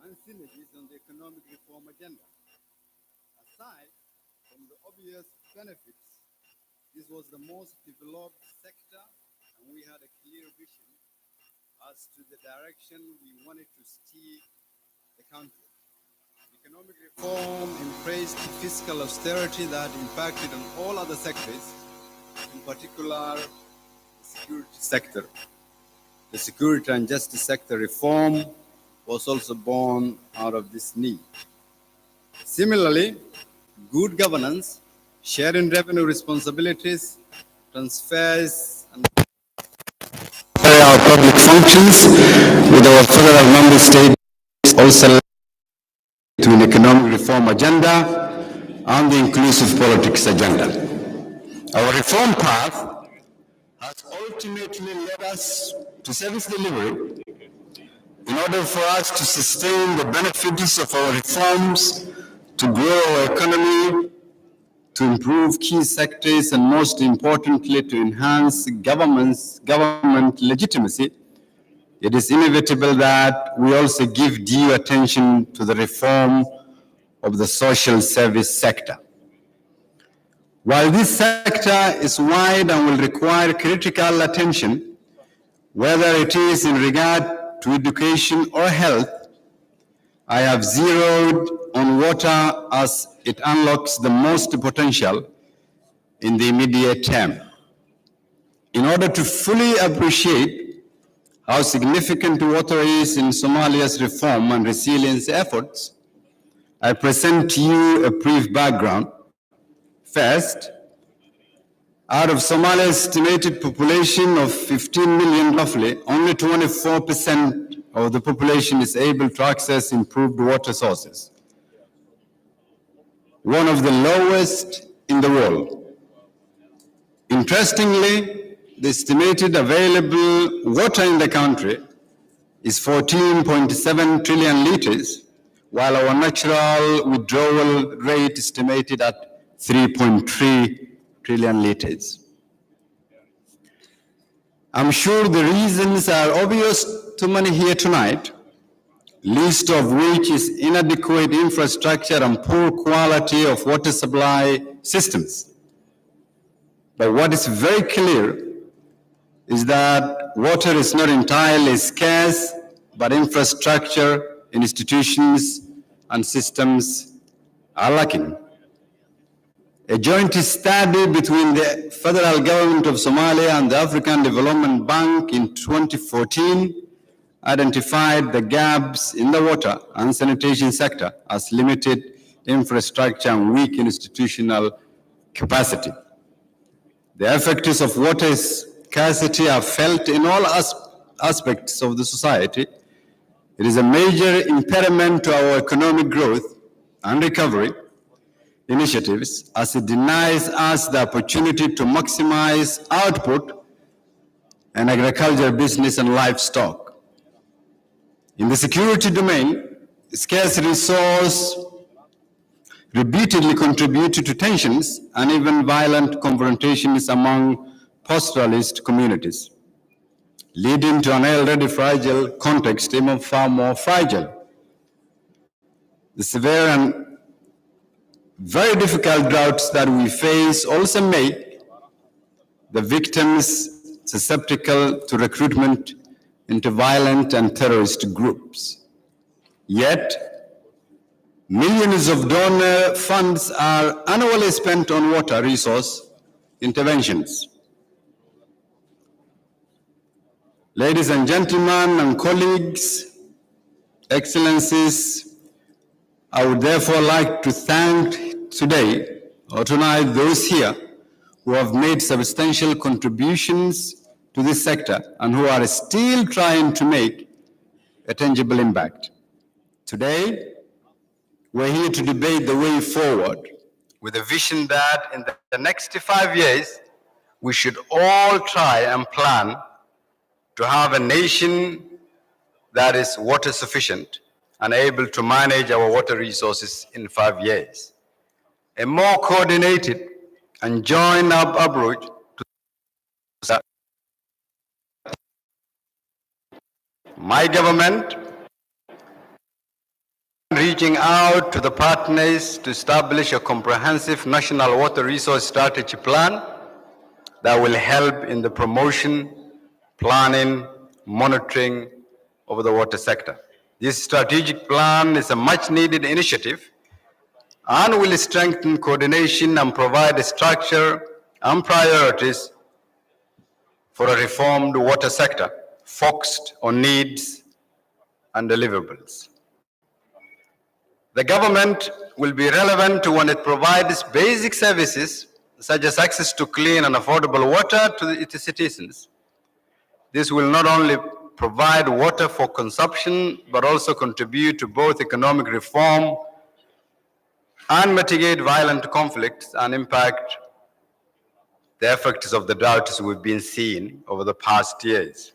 and synergies on the economic reform agenda. Aside from the obvious benefits, this was the most developed sector, and we had a clear vision as to the direction we wanted to steer the country. Economic reform embraced fiscal austerity that impacted on all other sectors, in particular the security sector. The security and justice sector reform was also born out of this need. Similarly, good governance, sharing revenue responsibilities, transfers, and our public functions with our federal member states also led to an economic reform agenda and the inclusive politics agenda. Our reform path has ultimately led us to service delivery. In order for us to sustain the benefits of our reforms, to grow our economy, to improve key sectors, and most importantly, to enhance government legitimacy, it is inevitable that we also give due attention to the reform of the social service sector. While this sector is wide and will require critical attention, whether it is in regard to education or health, I have zeroed on water as it unlocks the most potential in the immediate term. In order to fully appreciate how significant water is in Somalia's reform and resilience efforts, I present to you a brief background. First, out of Somalia's estimated population of 15 million roughly, only 24% of the population is able to access improved water sources, one of the lowest in the world. Interestingly, the estimated available water in the country is 14.7 trillion liters, while our natural withdrawal rate is estimated at 3.3 trillion liters. I'm sure the reasons are obvious to many here tonight, least of which is inadequate infrastructure and poor quality of water supply systems. But what is very clear is that water is not entirely scarce, but infrastructure, institutions, and systems are lacking. A joint study between the federal government of Somalia and the African Development Bank in 2014 identified the gaps in the water and sanitation sector as limited infrastructure and weak institutional capacity. The effects of water scarcity are felt in all aspects of the society. It is a major impediment to our economic growth and recovery initiatives, as it denies us the opportunity to maximize output in agriculture, business, and livestock. In the security domain, scarce resource repeatedly contributed to tensions and even violent confrontations among pastoralist communities, leading to an already fragile context even far more fragile. The severe and very difficult droughts that we face also make the victims susceptible to recruitment into violent and terrorist groups. Yet, millions of donor funds are annually spent on water resource interventions. Ladies and gentlemen and colleagues, excellencies, I would therefore like to thank today or tonight those here who have made substantial contributions to this sector and who are still trying to make a tangible impact. Today, we're here to debate the way forward with a vision that in the next 5 years, we should all try and plan to have a nation that is water sufficient and able to manage our water resources in 5 years. A more coordinated and joined up approach to my government reaching out to the partners to establish a comprehensive national water resource strategy plan that will help in the promotion, planning, monitoring of the water sector. This strategic plan is a much needed initiative and will strengthen coordination and provide a structure and priorities for a reformed water sector focused on needs and deliverables. The government will be relevant when it provides basic services such as access to clean and affordable water to its citizens. This will not only provide water for consumption, but also contribute to both economic reform and mitigate violent conflicts and impact the effects of the droughts we've been seeing over the past years.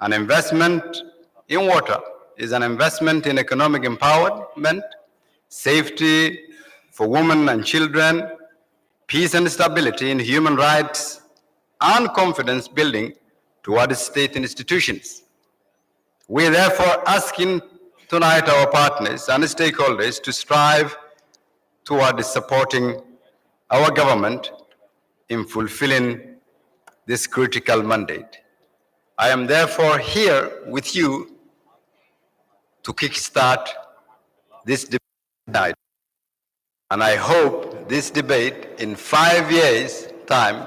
An investment in water is an investment in economic empowerment, safety for women and children, peace and stability in human rights, and confidence building towards state institutions. We are therefore asking tonight our partners and stakeholders to strive towards supporting our government in fulfilling this critical mandate. I am therefore here with you to kickstart this debate tonight. And I hope this debate in 5 years' time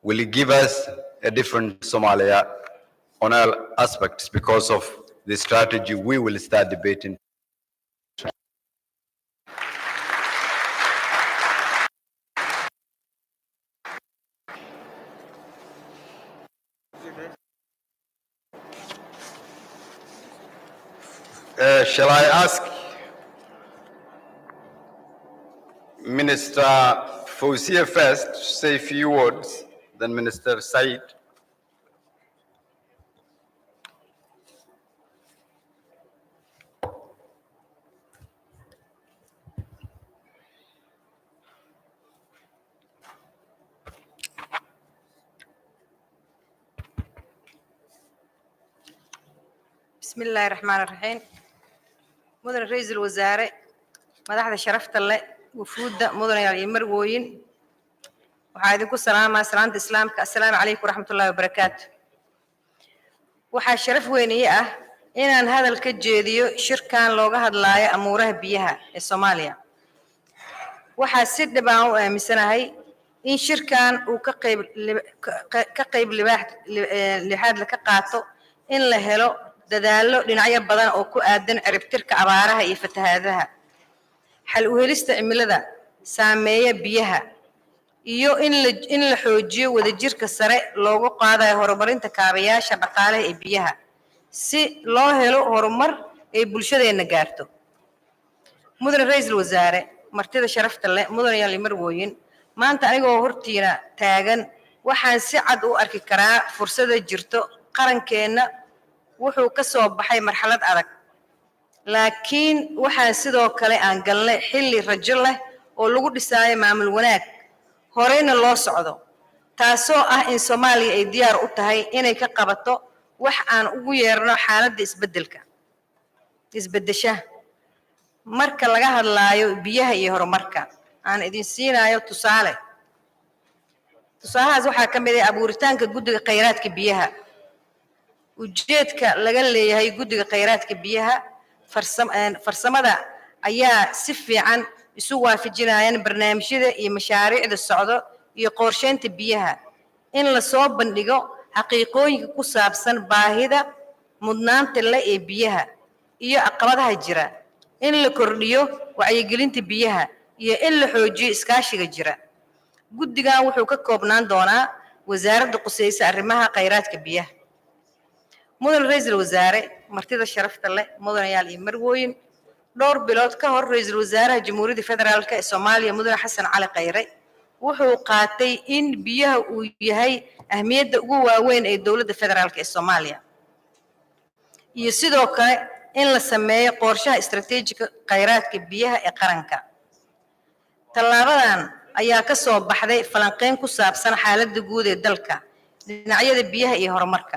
will give us a different Somalia on all aspects because of the strategy we will start debating. Shall I ask Minister Fawzia first to say a few words, then Minister Said? بسم الله الرحمن الرحيم. مدن رئيس الوزراء مدحda sharafta leh wufuudda mudanayaal iyo marwooyin waxaa idinku salaamaa salaanta islaamka assalaamu calaykum waraxmatullaahi wabarakaatu. waxaa sharaf weyn ii ah inaan hadal ka jeediyo shirkan looga hadlaayo amuuraha biyaha ee Soomaaliya. waxaa si dhab ah u aaminsanahay in shirkan uu ka qayb lixaad la ka qaato in la helo dadaallo dhinacyo badan oo ku aadan ciribtirka abaaraha iyo fatahaadaha, xal u helista cimilada saameeya biyaha, iyo in la xoojiyo wadajirka sare loogu qaadayo horumarinta kaabayaasha dhaqaalaha ee biyaha si loo helo horumar ay bulshadeena gaarto. mudan ra'iisul wasaare martida sharafta leh mudanayaal iyo marwooyin, maanta anigoo hortiina taagan waxaan si cad u arki karaa fursada jirto qarankeena wuxuu ka soo baxay marxalad adag, laakiin waxaan sidoo kale aan galnay xilli rajo leh oo lagu dhisaayo maamul wanaag horeyna loo socdo, taasoo ah in Soomaaliya ay diyaar u tahay inay ka qabato wax aan ugu yeerno xaaladda isbedesha. marka laga hadlaayo biyaha iyo horumarka aan idin siinayo tusaalahaas waxaa ka mid ah abuuritaanka guddiga khayraadka biyaha. ujeedka laga leeyahay guddiga khayraadka biyaha farsamada ayaa si fiican isu waafajinayaan barnaamijyada iyo mashaariicda socdo iyo qorsheynta biyaha, in la soo bandhigo xaqiiqooyinka ku saabsan baahida mudnaanta leh ee biyaha iyo caqabadaha jira, in la kordhiyo wacyigelinta biyaha iyo in la xoojiyo iskaashiga jira. guddigan wuxuu ka koobnaan doonaa wasaaradda qusaysa arrimaha khayraadka biyaha. mudan ra'iisul wasaare martida sharafta leh mudanayaal iyo marwooyin, dhowr bilood ka hor ra'iisul wasaaraha jamhuuriyadda federaalka ee Soomaaliya mudane Hassan Khayre wuxuu qaatay in biyaha uu yahay ahmiyadda ugu waaweyn ee dowladda federaalka ee Soomaaliya, iyo sidoo kale in la sameeyo qorshaha istiraatiijiga khayraadka biyaha ee qaranka. tallaabadan ayaa ka soo baxday falanqeyn ku saabsan xaaladda guud ee dalka, dhinacyada biyaha iyo horumarka.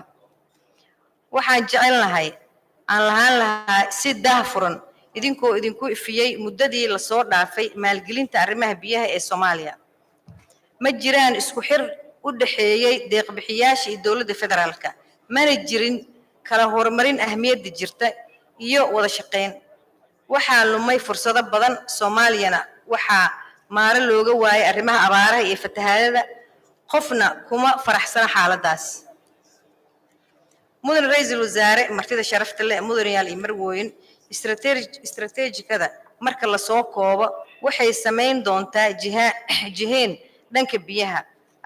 waxaan jecel lahaa si daahfuran idinku ifiyey muddadii la soo dhaafay maalgelinta arrimaha biyaha ee Soomaaliya. Ma jiraan isku xir u dhaxeeyay deeq-bixiyaasha iyo dawladda federaalka, mana jirin kala horumarin ahmiyadda jirta iyo wada shaqeyn. Waxaa lumay fursado badan Soomaaliyana waxaa maara looga waayay arrimaha abaaraha iyo fatahaadada, qofna kuma faraxsana xaaladaas. Mudan Ra'iisul Wasaare, martida sharafta leh, mudanayaal iyo marwooyin, istaraatiijikada marka la soo koobo waxay sameyn doontaa jiheen dhanka biyaha,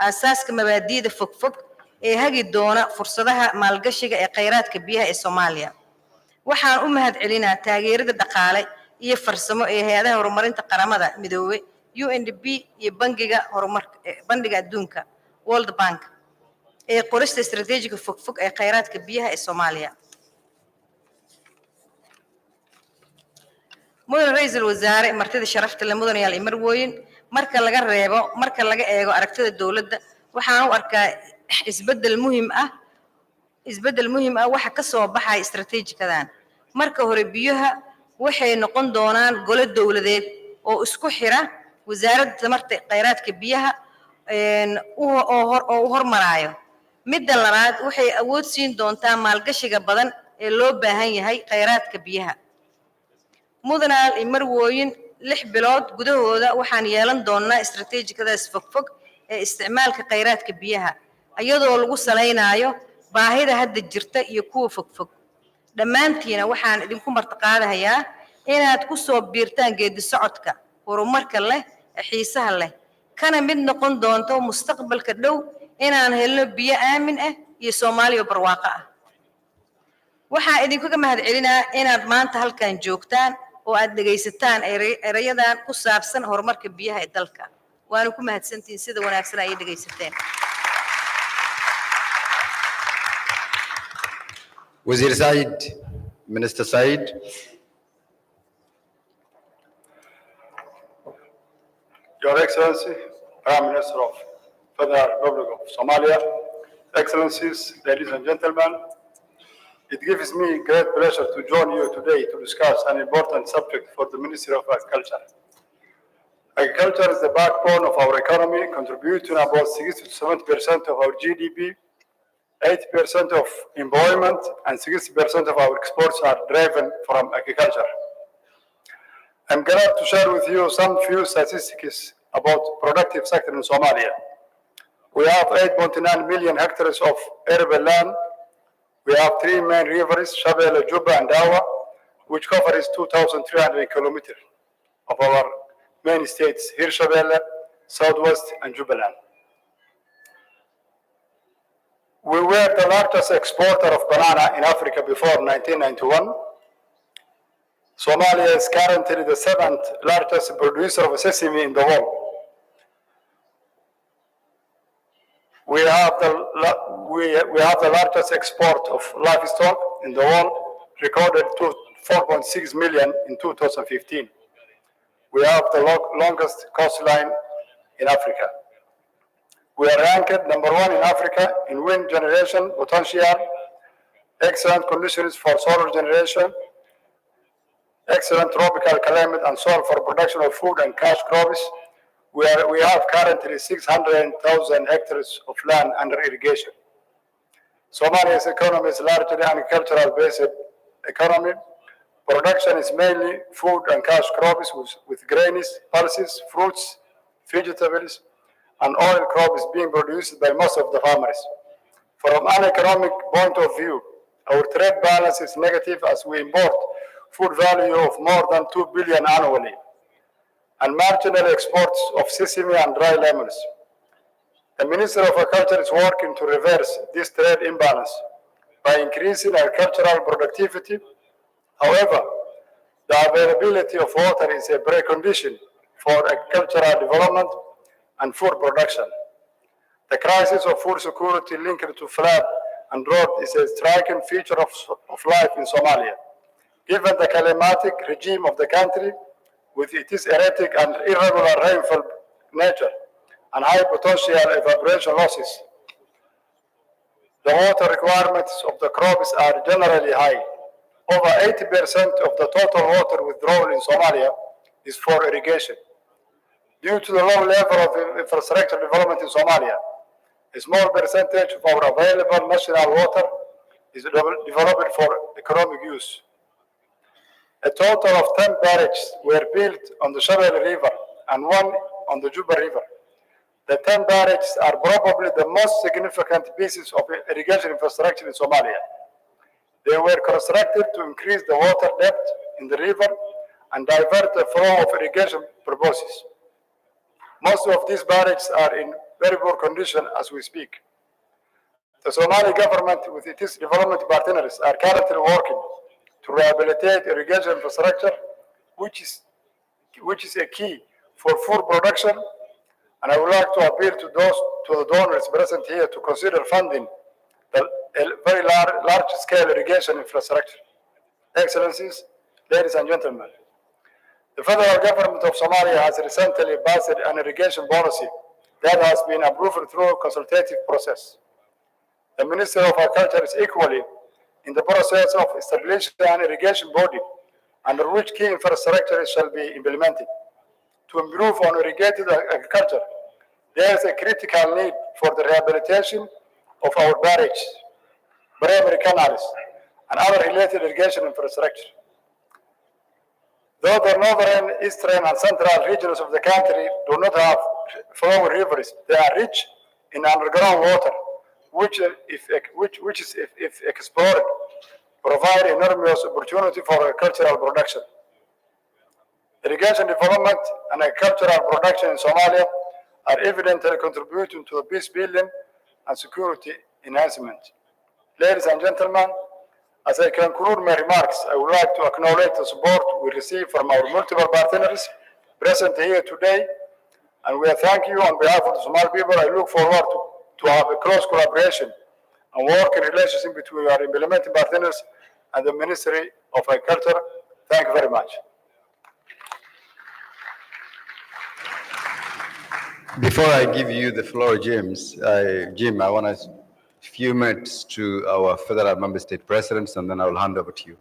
aasaaska mabaadi'da fogfog ee hagi doona fursadaha maalgashiga ee khayraadka biyaha ee Soomaaliya. Waxaan u mahadcelinaa taageerada dhaqaale iyo farsamo ee hay'adaha horumarinta qaramada midoobay UNDP iyo bangiga adduunka World Bank ee qorista istaraatiijiga fogfog ee khayraadka biyaha ee Soomaaliya. Mudan Ra'iisul Wasaare, martida sharafta leh, mudanayaal iyo marwooyin, marka laga eego aragtida dawladda, waxaan u arkaa isbedel muhiim ah waxa ka soo baxay istaraatiijikadan. Marka hore, biyaha waxay noqon doonaan gole dawladeed oo isku xira wasaaradda tamarta khayraadka biyaha oo hormarayo. Midda labaad, waxay awood siin doontaa maalgashiga badan ee loo baahan yahay khayraadka biyaha. Mudanayaal iyo marwooyin, 6 bilood gudahooda waxaan yeelan doonaa istaraatiijikadaas fogfog ee isticmaalka khayraadka biyaha, iyadoo lagu saleynayo baahida hadda jirta iyo kuwa fogfog. Dhammaantiina waxaan idinku martiqaadayaa inaad ku soo biirtaan geedi socodka horumarka leh ee xiisaha leh, kana mid noqon doonto mustaqbalka dhow inaan helno biyo aamin ah iyo Soomaaliya barwaaqo ah. Waxaan idinkaga mahadcelinaa inaad maanta halkan joogtaan oo aad dhagaysataan erayadan ku saabsan horumarka biyaha ee dalka. Waana ku mahadsantihiin sida wanaagsan ay dhagaysateen. Wazir Said, Minister Said. Your Excellency, Prime Minister of Federal Republic of Somalia, Excellencies, ladies and gentlemen, it gives me great pleasure to join you today to discuss an important subject for the Ministry of Agriculture. Agriculture is the backbone of our economy, contributing about 60 to 70% of our GDP. 80% of employment and 60% of our exports are driven from agriculture. I'm glad to share with you some few statistics about productive sector in Somalia. We have 8.9 million hectares of arable land. We have 3 main rivers, Shabelle, Juba, and Dawa, which covers 2,300 kilometers of our main states, Hirshabelle, Southwest, and Jubaland. We were the largest exporter of banana in Africa before 1991. Somalia is currently the 7th largest producer of sesame in the world. We have the largest export of livestock in the world, recorded to 4.6 million in 2015. We have the longest coastline in Africa. We are ranked number 1 in Africa in wind generation potential, excellent conditions for solar generation, excellent tropical climate and soil for production of food and cash crops. We have currently 600,000 hectares of land under irrigation. Somalia's economy is largely agricultural-based economy. Production is mainly food and cash crops with grains, pulses, fruits, vegetables, and oil crop is being produced by most of the farmers. From an economic point of view, our trade balance is negative as we import food value of more than 2 billion annually, and marginal exports of sesame and dry lemons. The Minister of Agriculture is working to reverse this trade imbalance by increasing agricultural productivity. However, the availability of water is a precondition for agricultural development and food production. The crisis of food security linked to flood and drought is a striking feature of life in Somalia. Given the climatic regime of the country, with its erratic and irregular rainfall nature and high potential evaporation losses, the water requirements of the crops are generally high. over 80% of the total water withdrawal in Somalia is for irrigation. Due to the low level of infrastructure development in Somalia, a small percentage of our available national water is developed for economic use. A total of 10 barrages were built on the Shabelle River and one on the Juba River. The 10 barrages are probably the most significant pieces of irrigation infrastructure in Somalia. They were constructed to increase the water depth in the river and divert the flow of irrigation purposes. Most of these barrages are in very poor condition as we speak. The Somali government with its development partners are currently working to rehabilitate irrigation infrastructure, which is a key for food production. And I would like to appeal to the donors present here to consider funding a very large-scale irrigation infrastructure. Excellencies, ladies and gentlemen, the federal government of Somalia has recently passed an irrigation policy that has been approved through a consultative process. The Ministry of Agriculture is equally in the process of establishing an irrigation body under which key infrastructure shall be implemented. To improve on irrigated agriculture, there is a critical need for the rehabilitation of our barrages, primary canals, and other related irrigation infrastructure. Though the northern, eastern, and central regions of the country do not have flowing rivers, they are rich in underground water, which if explored, provide enormous opportunity for agricultural production. Irrigation development and agricultural production in Somalia are evidently contributing to the peace building and security enhancement. Ladies and gentlemen, as I conclude my remarks, I would like to acknowledge the support we receive from our multiple partners present here today, and we thank you on behalf of the Somali people. I look forward to have a close collaboration and work in relationship between our implementing partners and the Ministry of Agriculture. Thank you very much. Before I give you the floor, Jim, I want a few minutes to our federal member state presidents, and then I will hand over to you.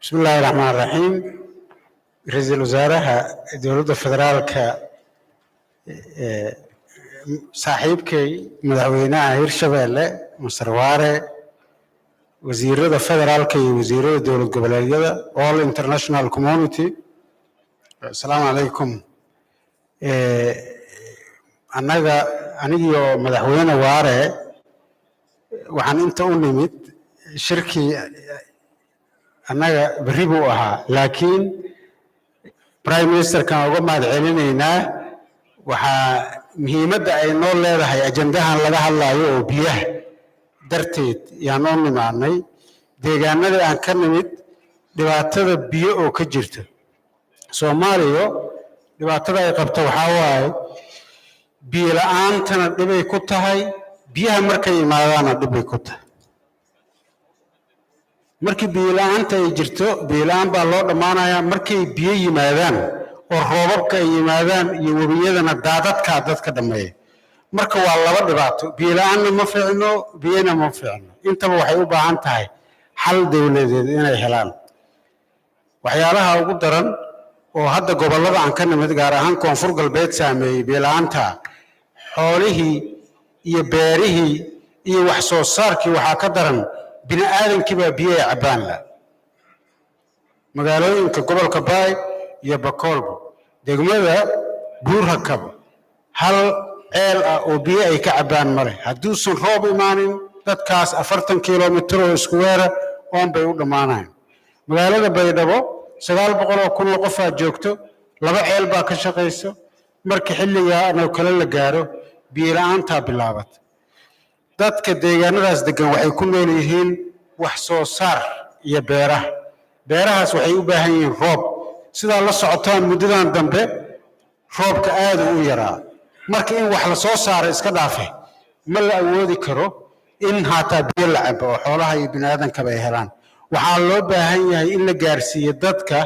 Bismillahir Rahmanir Rahim. Ra'iisul Wasaaraha Dowladda Federaalka saaxiibkay madaxweynaha Hirshabelle Masar Waare wasiirada federaalka iyo wasiirada dowlad goboleedyada all international community. Assalamu alaikum. Anigoo madaxweyne Waare waxaan inta u nimid shirkii annaga berri buu ahaa, laakiin prime minister kan uga mahad celinaynaa waxaa muhiimadda ay noo leedahay ajandahan laga hadlayo oo biyaha darteed yaan u nimaanay deegaanada aan ka nimid dhibaatada biyo oo ka jirta Soomaaliya. Dhibaatada ay qabto waxaa waaye biyo la'aantana dhibay ku tahay, biyaha markay imaadaana dhibay ku tahay. Markii biyo la'aanta ay jirto, biyo la'aan baa loo dhammaanayaa. Markay biyo yimaadaan oo roobabka ay yimaadaan iyo webiyadana daadadkaa dadka dhammeeya. Marka waa laba dhibaato, biyo la'aanna ma fiicno, biyana ma fiicno. Intaba waxay u baahan tahay xal dawladeed inay helaan. Waxyaalaha ugu daran oo hadda gobollada aan ka nimid gaar ahaan koonfur galbeed saameeyay biyo la'aanta, xoolihii iyo beerihii iyo wax soo saarkii waxaa ka daran bini'aadankii baa biyo ay cabbaan la. Magaalooyinka gobolka Baay iyo Bakoolba, degmada Buur-Hakab, hal ceel ah oo biyo ay ka cabbaan male. Hadduusan roob imaanin, dadkaas 40 kilomitir oo isku weera oon bay u dhammaanayaan. Magaalada Baydhabo 900 kun oo qof aa joogto, 2 ceel baa ka shaqayso. Markii xilligan oo kale la gaaro, biyo la'aanta bilaabat. Dadka deegaanadaas degan waxay ku nool yihiin wax soo saar iyo beeraha. Beerahaas waxay u baahan yihiin roob. Sidaa la socotaan muddadan dambe roobka aad u yaraa. Marka in wax la soo saaro iska dhaafe ma la awoodi karo in hataa biyo la cabo oo xoolaha iyo bini'aadanka ay helaan. Waxaa loo baahan yahay in la gaarsiiyo dadka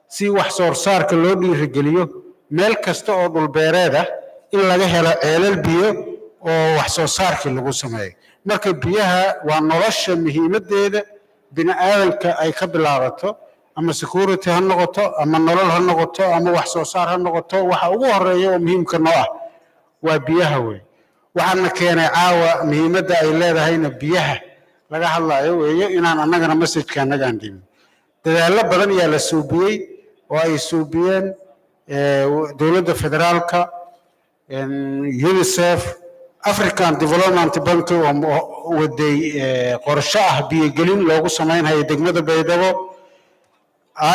si wax soo saarka loo dhiirigeliyo meel kasta oo dhul beereed ah in laga helo ceelal biyo oo wax soo saarkii lagu sameeyo marka biyaha waa nolosha muhiimadeeda bini aadanka ay ka bilaabato ama security ha noqoto ama nolol ha noqoto ama wax soo saar ha noqoto waxa ugu horeeya oo muhiimka noo ah waa biyaha weey waxaana keenay caawa muhiimadda ay leedahayna biyaha laga hadlayo weeyo inaan annagana message-ka annagaan dhigin dadaallo badan ayaa la suubiyey oo ay suubiyeen dowladda federaalka UNICEF African Development Bank oo waday qorshe ah biyo-gelin loogu samaynayo degmada Baydhabo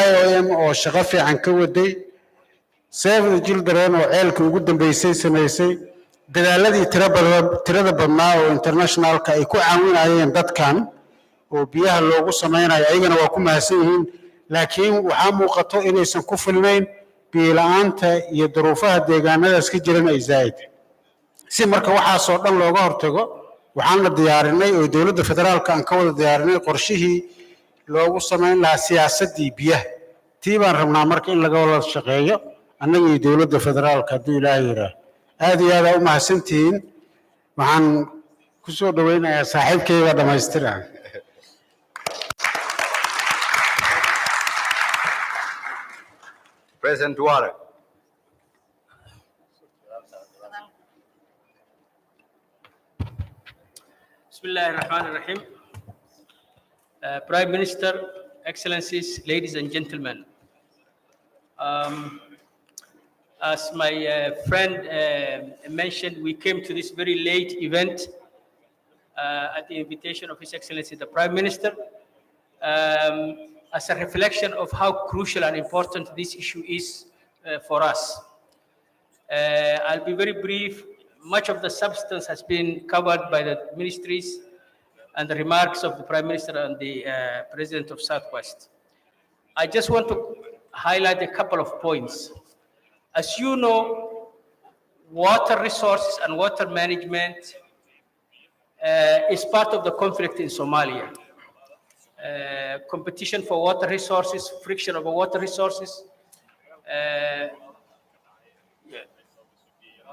IOM oo shaqo fiican ka waday Save the Children oo ceelka ugu dambeysay samaysay dadaaladii tirada badnaa oo internationalka ay ku caawinayeen dadkan oo biyaha loogu samaynayo ayagana waa ku mahadsan yihiin laakiin waxaa muuqato inaysan ku filnayn biyo la'aanta iyo duruufaha deegaanadaas ka jiran ay zaa'id si marka waxaasoo dhan looga hortago waxaan la diyaarinay oo dowladda federaalka aan ka wada diyaarinay qorshihii loogu samayn lahaa siyaasaddii biyaha tii baan rabnaa marka in laga wada shaqeeyo annaga iyo dowladda federaalka hadduu ilaahay yidhaah aad iyo aad aa u mahadsantihiin waxaan ku soo dhowaynayaa saaxiibkayga dhammaystira President Duarte. Bismillah ar-Rahman ar-Rahim. Prime Minister, Excellencies, ladies and gentlemen. As my friend mentioned, we came to this very late event at the invitation of His Excellency the Prime Minister as a reflection of how crucial and important this issue is for us. I'll be very brief. Much of the substance has been covered by the ministries and the remarks of the Prime Minister and the President of Southwest. I just want to highlight a couple of points. As you know, water resources and water management is part of the conflict in Somalia. Competition for water resources, friction over water resources.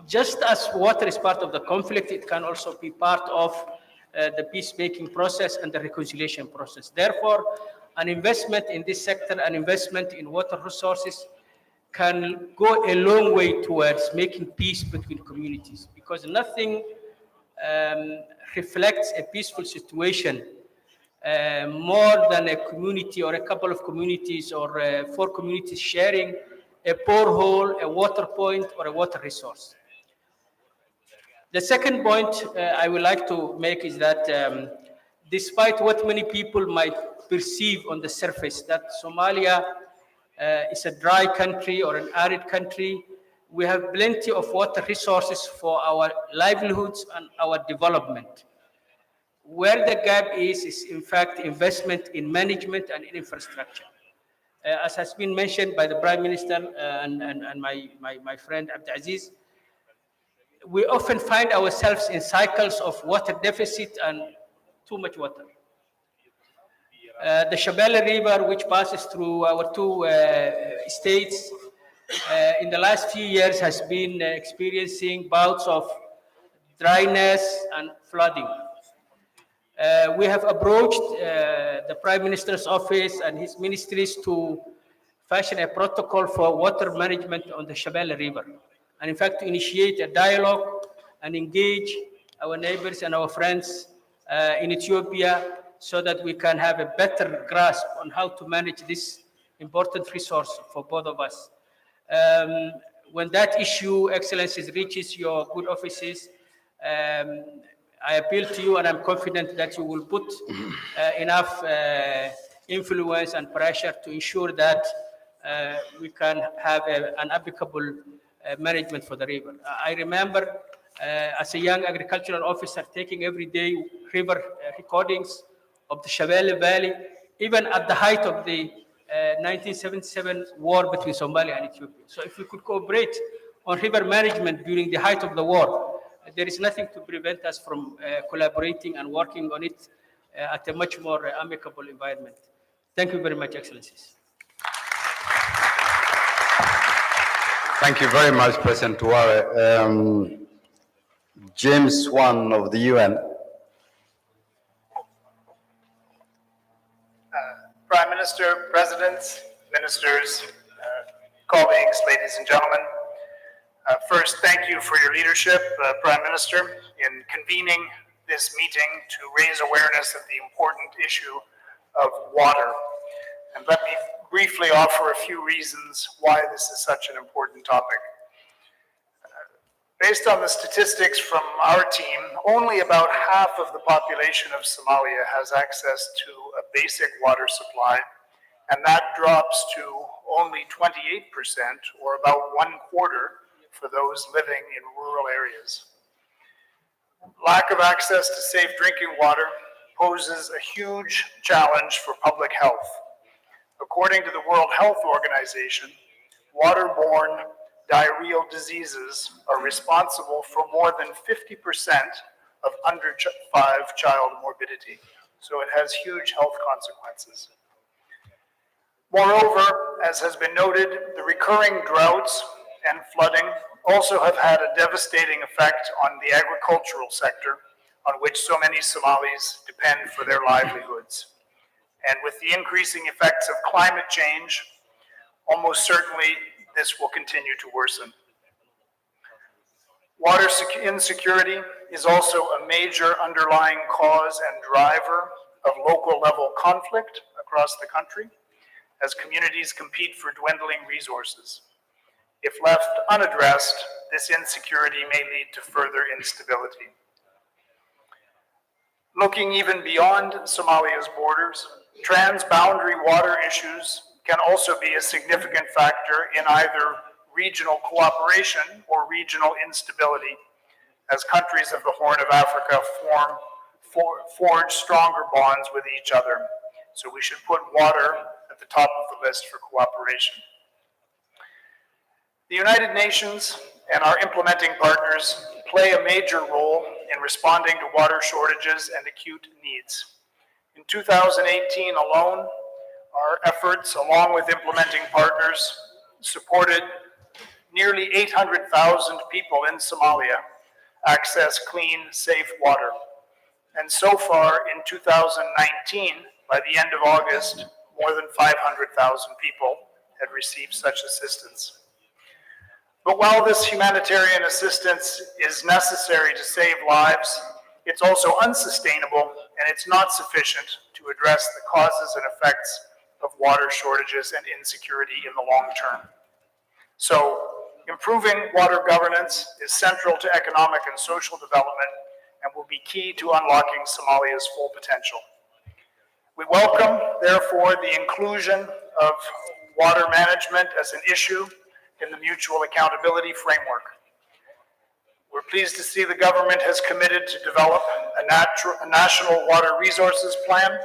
Just as water is part of the conflict, it can also be part of the peacemaking process and the reconciliation process. Therefore, an investment in this sector, an investment in water resources can go a long way towards making peace between communities, because nothing reflects a peaceful situation more than a community or a couple of communities or 4 communities sharing a borehole, a water point, or a water resource. The second point I would like to make is that despite what many people might perceive on the surface, that Somalia is a dry country or an arid country, we have plenty of water resources for our livelihoods and our development. Where the gap is in fact investment in management and in infrastructure. As has been mentioned by the Prime Minister and my friend Abdulaziz, we often find ourselves in cycles of water deficit and too much water. The Shabelle River, which passes through our 2 states, in the last few years has been experiencing bouts of dryness and flooding. We have approached the Prime Minister's office and his ministries to fashion a protocol for water management on the Shabelle River. And in fact, to initiate a dialogue and engage our neighbors and our friends in Ethiopia so that we can have a better grasp on how to manage this important resource for both of us. When that issue, Excellencies, reaches your good offices, I appeal to you and I'm confident that you will put enough influence and pressure to ensure that we can have an applicable management for the river. I remember as a young agricultural officer taking everyday river recordings of the Shabelle Valley, even at the height of the 1977 war between Somalia and Ethiopia. So if we could cooperate on river management during the height of the war, there is nothing to prevent us from collaborating and working on it at a much more amicable environment. Thank you very much, Excellencies. Thank you very much, President Duarte. James 1 of the UN. Prime Minister, Presidents, Ministers, colleagues, ladies and gentlemen. First, thank you for your leadership, Prime Minister, in convening this meeting to raise awareness of the important issue of water. And let me briefly offer a few reasons why this is such an important topic. Based on the statistics from our team, only about half of the population of Somalia has access to a basic water supply, and that drops to only 28%, or about 1/4, for those living in rural areas. Lack of access to safe drinking water poses a huge challenge for public health. According to the World Health Organization, waterborne diarrheal diseases are responsible for more than 50% of under 5 child morbidity. So it has huge health consequences. Moreover, as has been noted, the recurring droughts and flooding also have had a devastating effect on the agricultural sector, on which so many Somalis depend for their livelihoods. And with the increasing effects of climate change, almost certainly this will continue to worsen. Water insecurity is also a major underlying cause and driver of local level conflict across the country, as communities compete for dwindling resources. If left unaddressed, this insecurity may lead to further instability. Looking even beyond Somalia's borders, trans-boundary water issues can also be a significant factor in either regional cooperation or regional instability, as countries of the Horn of Africa forge stronger bonds with each other. So we should put water at the top of the list for cooperation. The United Nations and our implementing partners play a major role in responding to water shortages and acute needs. In 2018 alone, our efforts, along with implementing partners, supported nearly 800,000 people in Somalia access clean, safe water. And so far in 2019, by the end of August, more than 500,000 people had received such assistance. But while this humanitarian assistance is necessary to save lives, it's also unsustainable and it's not sufficient to address the causes and effects of water shortages and insecurity in the long term. So, improving water governance is central to economic and social development and will be key to unlocking Somalia's full potential. We welcome, therefore, the inclusion of water management as an issue in the mutual accountability framework. We're pleased to see the government has committed to develop a national water resources plan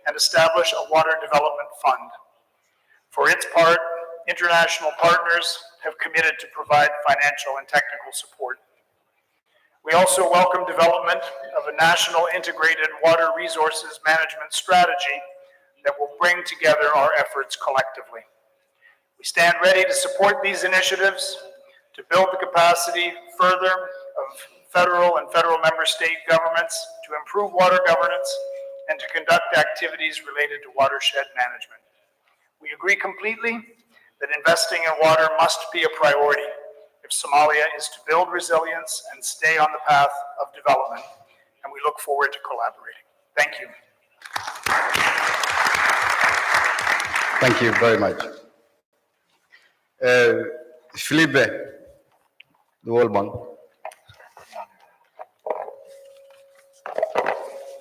and establish a water development fund. For its part, international partners have committed to provide financial and technical support. We also welcome development of a national integrated water resources management strategy that will bring together our efforts collectively. We stand ready to support these initiatives to build the capacity further of federal and federal member state governments to improve water governance and to conduct activities related to watershed management. We agree completely that investing in water must be a priority if Somalia is to build resilience and stay on the path of development, and we look forward to collaborating. Thank you. Thank you very much. Felipe, the World Bank.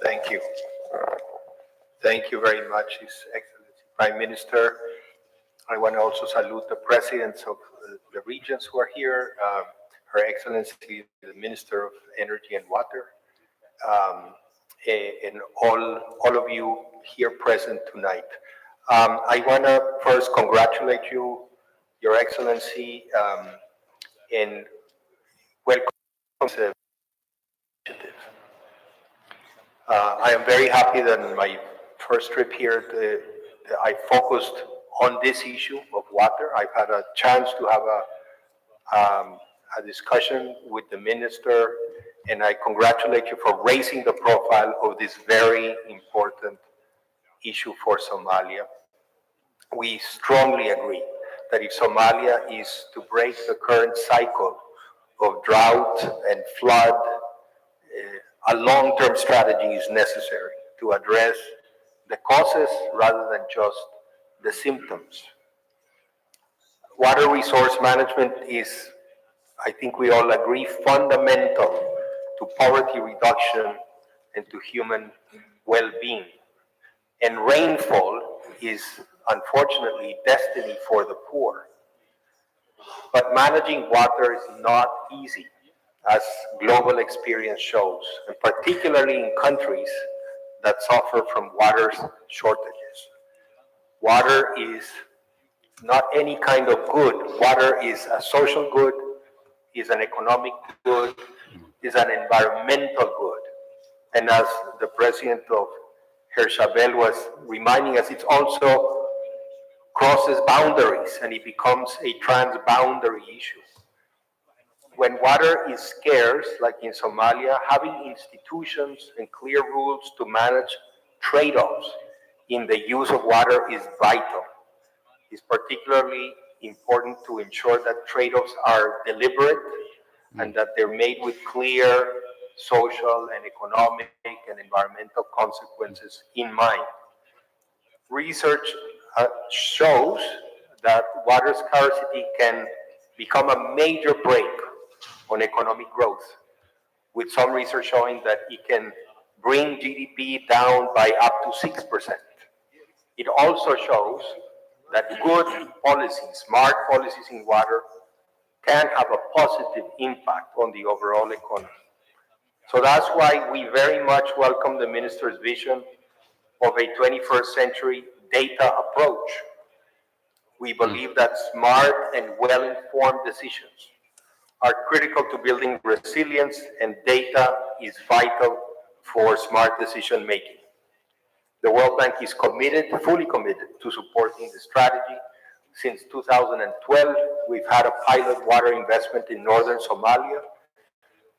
Thank you. Thank you very much, His Excellency Prime Minister. I want to also salute the presidents of the regions who are here, Her Excellency, the Minister of Energy and Water, and all of you here present tonight. I want to first congratulate you, Your Excellency, and welcome the initiative. I am very happy that in my first trip here, I focused on this issue of water. I've had a chance to have a discussion with the minister and I congratulate you for raising the profile of this very important issue for Somalia. We strongly agree that if Somalia is to break the current cycle of drought and flood, a long-term strategy is necessary to address the causes rather than just the symptoms. Water resource management is, I think we all agree, fundamental to poverty reduction and to human well-being. And rainfall is unfortunately destiny for the poor. But managing water is not easy, as global experience shows, and particularly in countries that suffer from water shortages. Water is not any kind of good. Water is a social good, is an economic good, is an environmental good. And as the president of Khayre was reminding us, it also crosses boundaries and it becomes a trans-boundary issue. When water is scarce, like in Somalia, having institutions and clear rules to manage trade-offs in the use of water is vital. It's particularly important to ensure that trade-offs are deliberate and that they're made with clear social and economic and environmental consequences in mind. Research shows that water scarcity can become a major brake on economic growth, with some research showing that it can bring GDP down by up to 6%. It also shows that good policies, smart policies in water, can have a positive impact on the overall economy. So that's why we very much welcome the minister's vision of a 21st century data approach. We believe that smart and well-informed decisions are critical to building resilience, and data is vital for smart decision making. The World Bank is committed, fully committed, to supporting the strategy. Since 2012, we've had a pilot water investment in northern Somalia.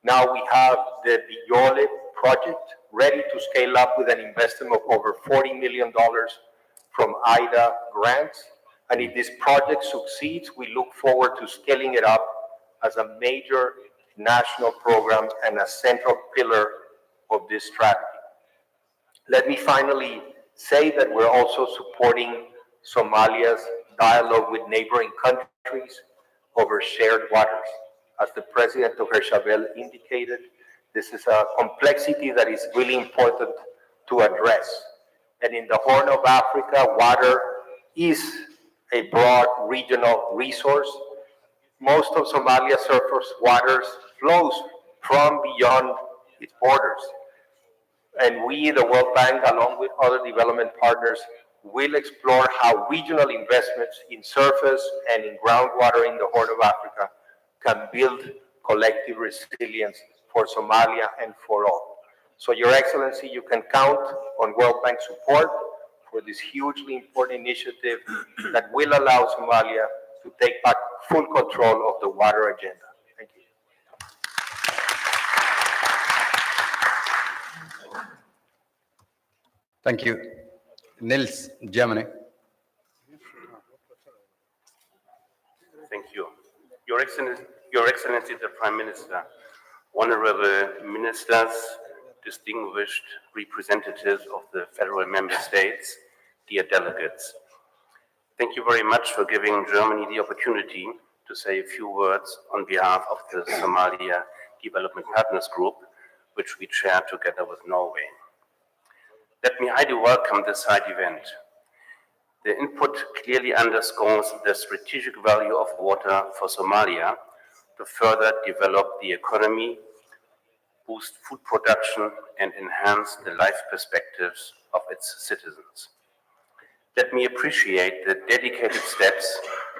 Now we have the Biole project ready to scale up with an investment of over $40 million from IDA grants. And if this project succeeds, we look forward to scaling it up as a major national program and a central pillar of this strategy. Let me finally say that we're also supporting Somalia's dialogue with neighboring countries over shared waters. As the president of Khayre indicated, this is a complexity that is really important to address. And in the Horn of Africa, water is a broad regional resource. Most of Somalia's surface waters flows from beyond its borders. And we, the World Bank, along with other development partners, will explore how regional investments in surface and in groundwater in the Horn of Africa can build collective resilience for Somalia and for all. So, Your Excellency, you can count on World Bank support for this hugely important initiative that will allow Somalia to take back full control of the water agenda. Thank you. Thank you. Nils, Germany. Thank you. Your Excellency, the Prime Minister, honorable ministers, distinguished representatives of the federal member states, dear delegates. Thank you very much for giving Germany the opportunity to say a few words on behalf of the Somalia Development Partners Group, which we chair together with Norway. Let me highly welcome this side event. The input clearly underscores the strategic value of water for Somalia to further develop the economy, boost food production, and enhance the life perspectives of its citizens. Let me appreciate the dedicated steps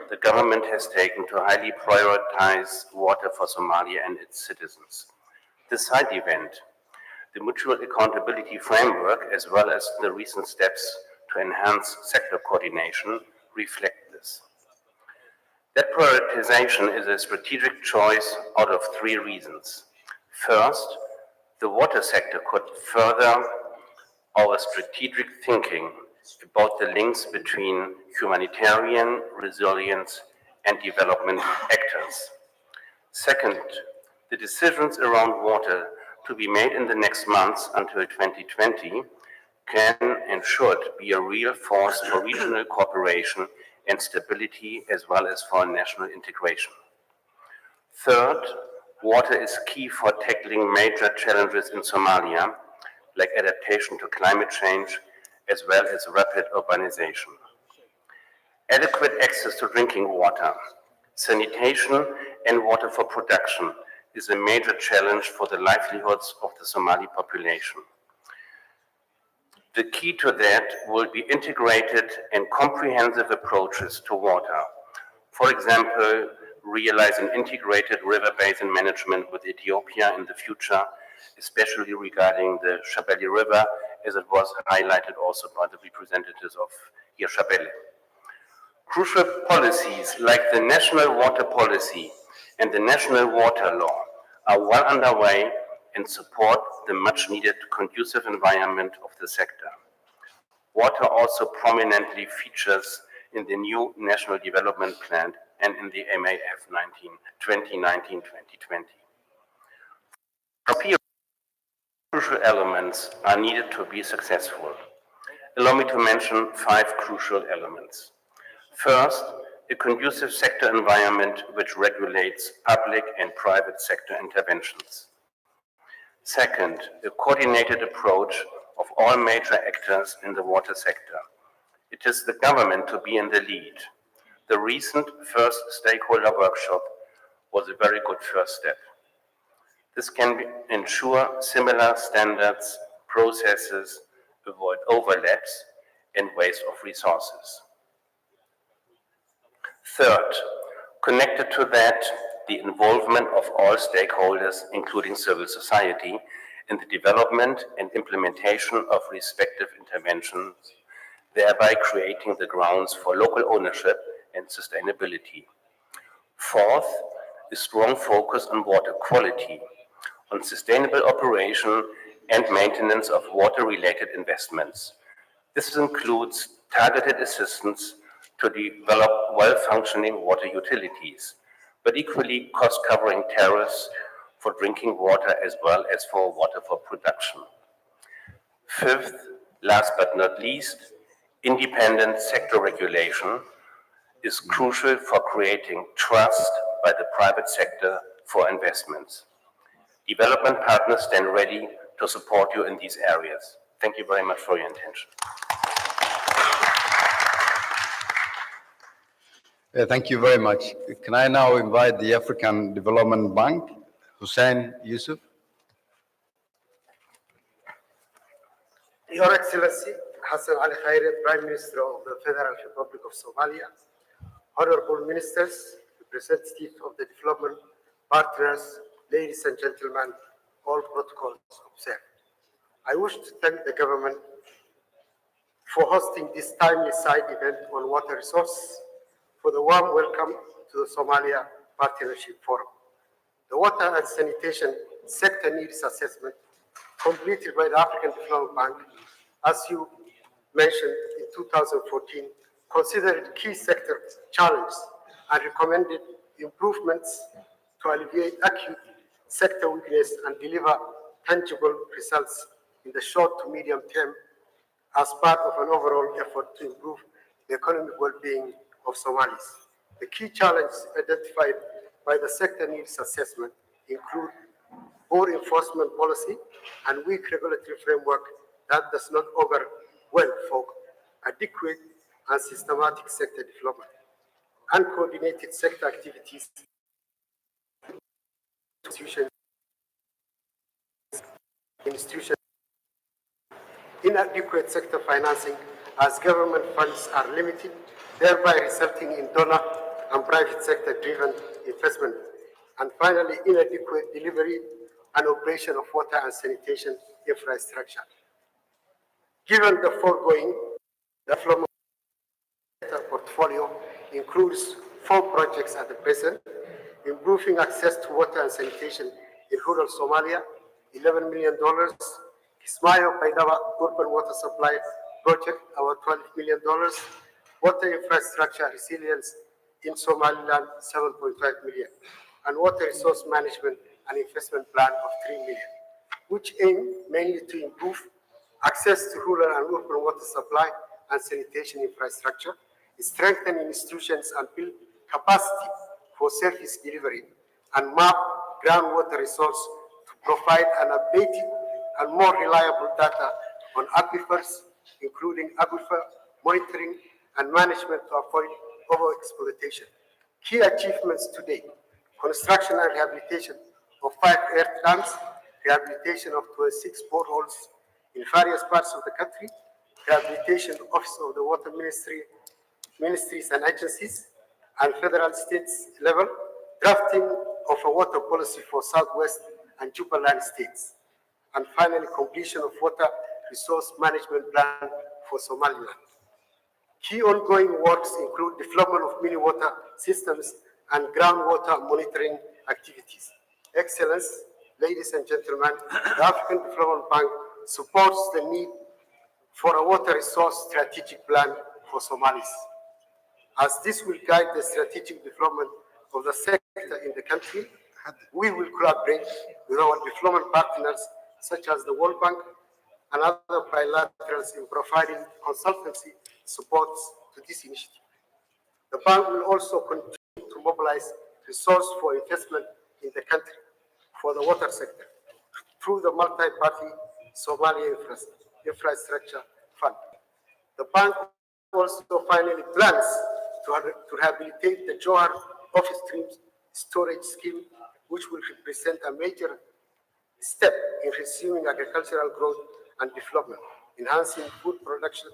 the government has taken to highly prioritize water for Somalia and its citizens. This side event, the mutual accountability framework, as well as the recent steps to enhance sector coordination, reflect this. That prioritization is a strategic choice out of three reasons. First, the water sector could further our strategic thinking about the links between humanitarian, resilience, and development actors. Second, the decisions around water to be made in the next months until 2020 can and should be a real force for regional cooperation and stability as well as for national integration. Third, water is key for tackling major challenges in Somalia, like adaptation to climate change, as well as rapid urbanization. Adequate access to drinking water, sanitation, and water for production is a major challenge for the livelihoods of the Somali population. The key to that will be integrated and comprehensive approaches to water. For example, realize an integrated river basin management with Ethiopia in the future, especially regarding the Shabelle River, as it was highlighted also by the representatives of Shabelle. Crucial policies like the National Water Policy and the National Water Law are well underway and support the much-needed conducive environment of the sector. Water also prominently features in the new National Development Plan and in the MAF 2019-2020. Crucial elements are needed to be successful. Allow me to mention 5 crucial elements. First, a conducive sector environment which regulates public and private sector interventions. Second, a coordinated approach of all major actors in the water sector. It is the government to be in the lead. The recent first stakeholder workshop was a very good first step. This can ensure similar standards, processes, avoid overlaps, and waste of resources. Third, connected to that, the involvement of all stakeholders, including civil society, in the development and implementation of respective interventions, thereby creating the grounds for local ownership and sustainability. Fourth, a strong focus on water quality, on sustainable operation and maintenance of water-related investments. This includes targeted assistance to develop well-functioning water utilities, but equally cost-covering tariffs for drinking water as well as for water for production. Fifth, last but not least, independent sector regulation is crucial for creating trust by the private sector for investments. Development partners stand ready to support you in these areas. Thank you very much for your attention. Thank you very much. Can I now invite the African Development Bank, Hussein Yusuf? Your Excellency, Hassan Khayre, Prime Minister of the Federal Republic of Somalia, honorable ministers, representatives of the development partners, ladies and gentlemen, all protocols observed. I wish to thank the government for hosting this timely side event on water resources, for the warm welcome to the Somalia Partnership Forum. The water and sanitation sector needs assessment completed by the African Development Bank, as you mentioned in 2014, considered key sector challenges and recommended improvements to alleviate acute sector weakness and deliver tangible results in the short to medium term as part of an overall effort to improve the economic well-being of Somalis. The key challenges identified by the sector needs assessment include poor enforcement policy and weak regulatory framework that does not augur well for adequate and systematic sector development, uncoordinated sector activities, institutions, inadequate sector financing as government funds are limited, thereby resulting in donor and private sector driven investment, and finally inadequate delivery and operation of water and sanitation infrastructure. Given the foregoing, the development portfolio includes 4 projects at the present. Improving access to water and sanitation in rural Somalia, $11 million. Kismayo Paidaba Urban Water Supply Project, about $12 million. Water infrastructure resilience in Somaliland, 7.5 million. And water resource management and investment plan of 3 million, which aim mainly to improve access to rural and urban water supply and sanitation infrastructure, strengthen institutions and build capacity for service delivery, and map groundwater resource to provide an updated and more reliable data on aquifers, including aquifer monitoring and management to avoid overexploitation. Key achievements today: construction and rehabilitation of 5 earth dams, rehabilitation of 26 boreholes in various parts of the country, rehabilitation office of the water ministries and agencies, and federal states level, drafting of a water policy for Southwest and Jubaland states, and finally completion of water resource management plan for Somaliland. Key ongoing works include development of mini water systems and groundwater monitoring activities. Excellence, ladies and gentlemen, the African Development Bank supports the need for a water resource strategic plan for Somalis, as this will guide the strategic development of the sector in the country. We will collaborate with our development partners, such as the World Bank and other bilaterals, in providing consultancy support to this initiative. The bank will also continue to mobilize resources for investment in the country for the water sector through the multi-party Somalia Infrastructure Fund. The bank also finally plans to rehabilitate the Johar office streams storage scheme, which will represent a major step in resuming agricultural growth and development, enhancing food production,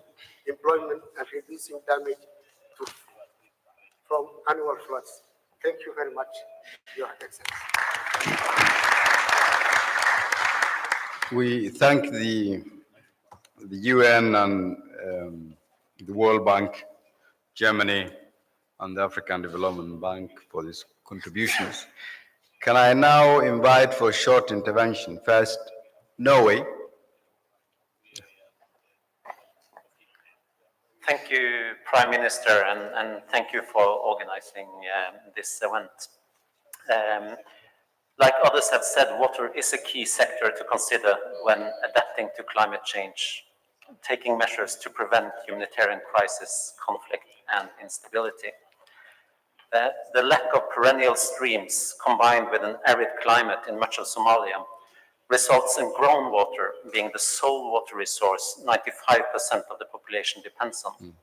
employment, and reducing damage from annual floods. Thank you very much, Your Excellency. We thank the UN and the World Bank, Germany, and the African Development Bank for these contributions. Can I now invite for a short intervention? First, Norway. Thank you, Prime Minister, and thank you for organizing this event. Like others have said, water is a key sector to consider when adapting to climate change, taking measures to prevent humanitarian crisis, conflict, and instability. The lack of perennial streams, combined with an arid climate in much of Somalia, results in groundwater being the sole water resource 95% of the population depends on.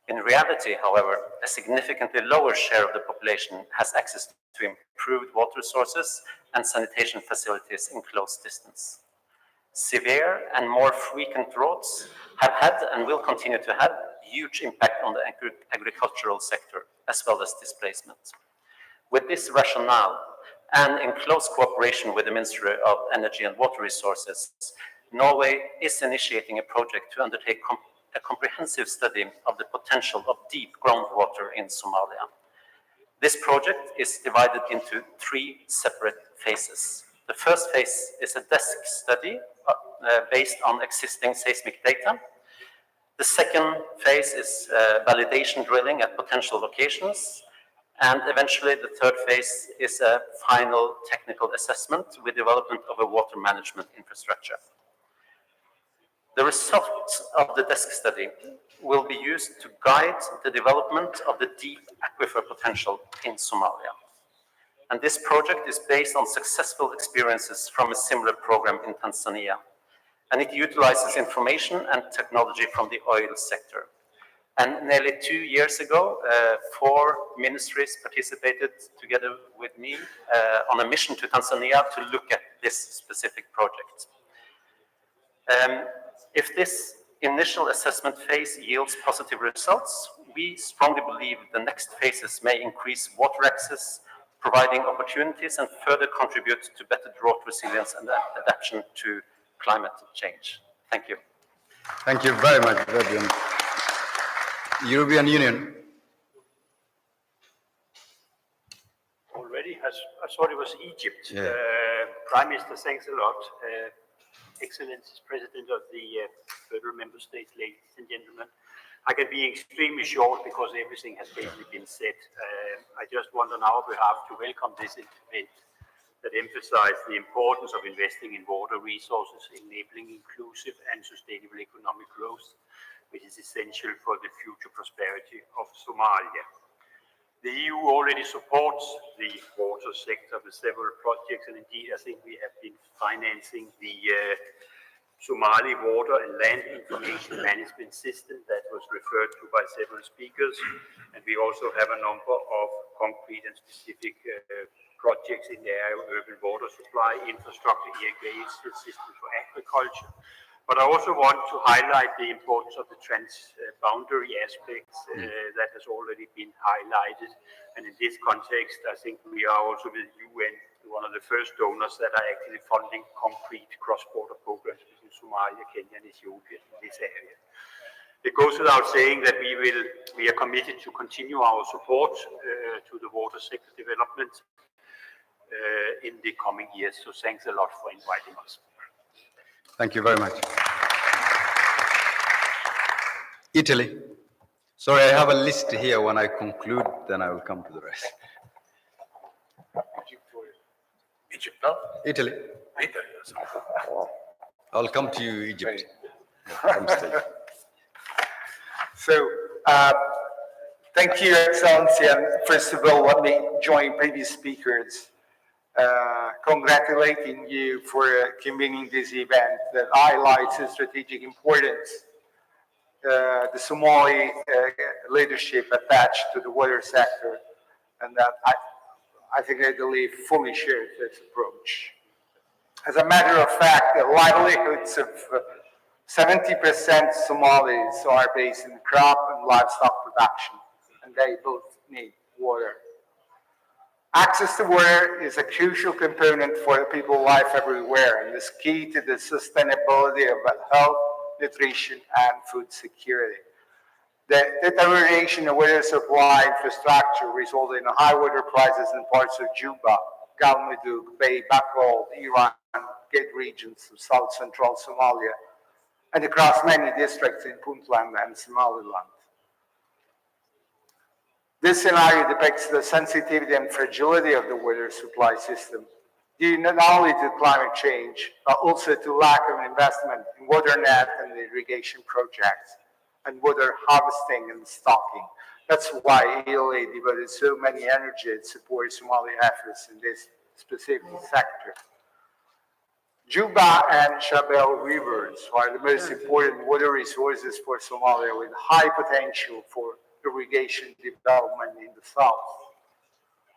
In reality, however, a significantly lower share of the population has access to improved water sources and sanitation facilities in close distance. Severe and more frequent droughts have had and will continue to have huge impact on the agricultural sector, as well as displacement. With this rationale, and in close cooperation with the Ministry of Energy and Water Resources, Norway is initiating a project to undertake a comprehensive study of the potential of deep groundwater in Somalia. This project is divided into 3 separate phases. The first phase is a desk study based on existing seismic data. The second phase is validation drilling at potential locations. And eventually, the third phase is a final technical assessment with development of a water management infrastructure. The results of the desk study will be used to guide the development of the deep aquifer potential in Somalia. And this project is based on successful experiences from a similar program in Tanzania. And it utilizes information and technology from the oil sector. And nearly 2 years ago, 4 ministries participated together with me on a mission to Tanzania to look at this specific project. If this initial assessment phase yields positive results, we strongly believe the next phases may increase water access, providing opportunities and further contribute to better drought resilience and adaptation to climate change. Thank you. Thank you very much, Fabian. European Union. Already? I thought it was Egypt. Yeah. Prime Minister, thanks a lot. Excellencies, President of the federal member states, ladies and gentlemen. I can be extremely short because everything has basically been said. I just want on our behalf to welcome this event that emphasizes the importance of investing in water resources, enabling inclusive and sustainable economic growth, which is essential for the future prosperity of Somalia. The EU already supports the water sector with several projects, and indeed I think we have been financing the Somali water and land information management system that was referred to by several speakers. And we also have a number of concrete and specific projects in the area of urban water supply, infrastructure, irrigation systems for agriculture. But I also want to highlight the importance of the trans-boundary aspects that has already been highlighted. And in this context, I think we are also with UN, one of the first donors that are actually funding concrete cross-border programs between Somalia, Kenya, and Ethiopia in this area. It goes without saying that we are committed to continue our support to the water sector development in the coming years. So thanks a lot for inviting us. Thank you very much. Italy. Sorry, I have a list here. When I conclude, then I will come to the rest. Egypt, no? Italy. Italy, yes. I'll come to you, Egypt. So, thank you, Excellency. And first of all, let me join previous speakers congratulating you for convening this event that highlights the strategic importance the Somali leadership attached to the water sector, and that I think I believe fully shares this approach. As a matter of fact, the livelihoods of 70% Somalis are based in crop and livestock production, and they both need water. Access to water is a crucial component for the people's life everywhere and is key to the sustainability of health, nutrition, and food security. The deterioration of water supply infrastructure resulted in high water prices in parts of Juba, Galmudug, Bay, Bakool, Iran, Gate regions of South Central Somalia, and across many districts in Puntland and Somaliland. This scenario depicts the sensitivity and fragility of the water supply system, due not only to climate change, but also to lack of investment in water net and irrigation projects, and water harvesting and stocking. That's why Italy devoted so many energy to support Somali efforts in this specific sector. Juba and Shabelle rivers are the most important water resources for Somalia, with high potential for irrigation development in the south.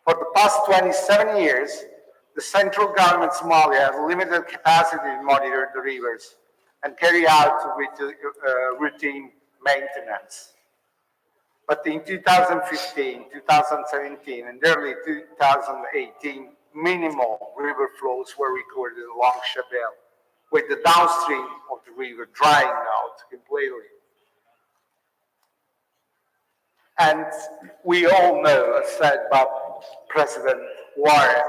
For the past 27 years, the central government of Somalia has limited capacity to monitor the rivers and carry out routine maintenance. But in 2015, 2017, and early 2018, minimal river flows were recorded along Shabelle, with the downstream of the river drying out completely. And we all know, as said by President Warren,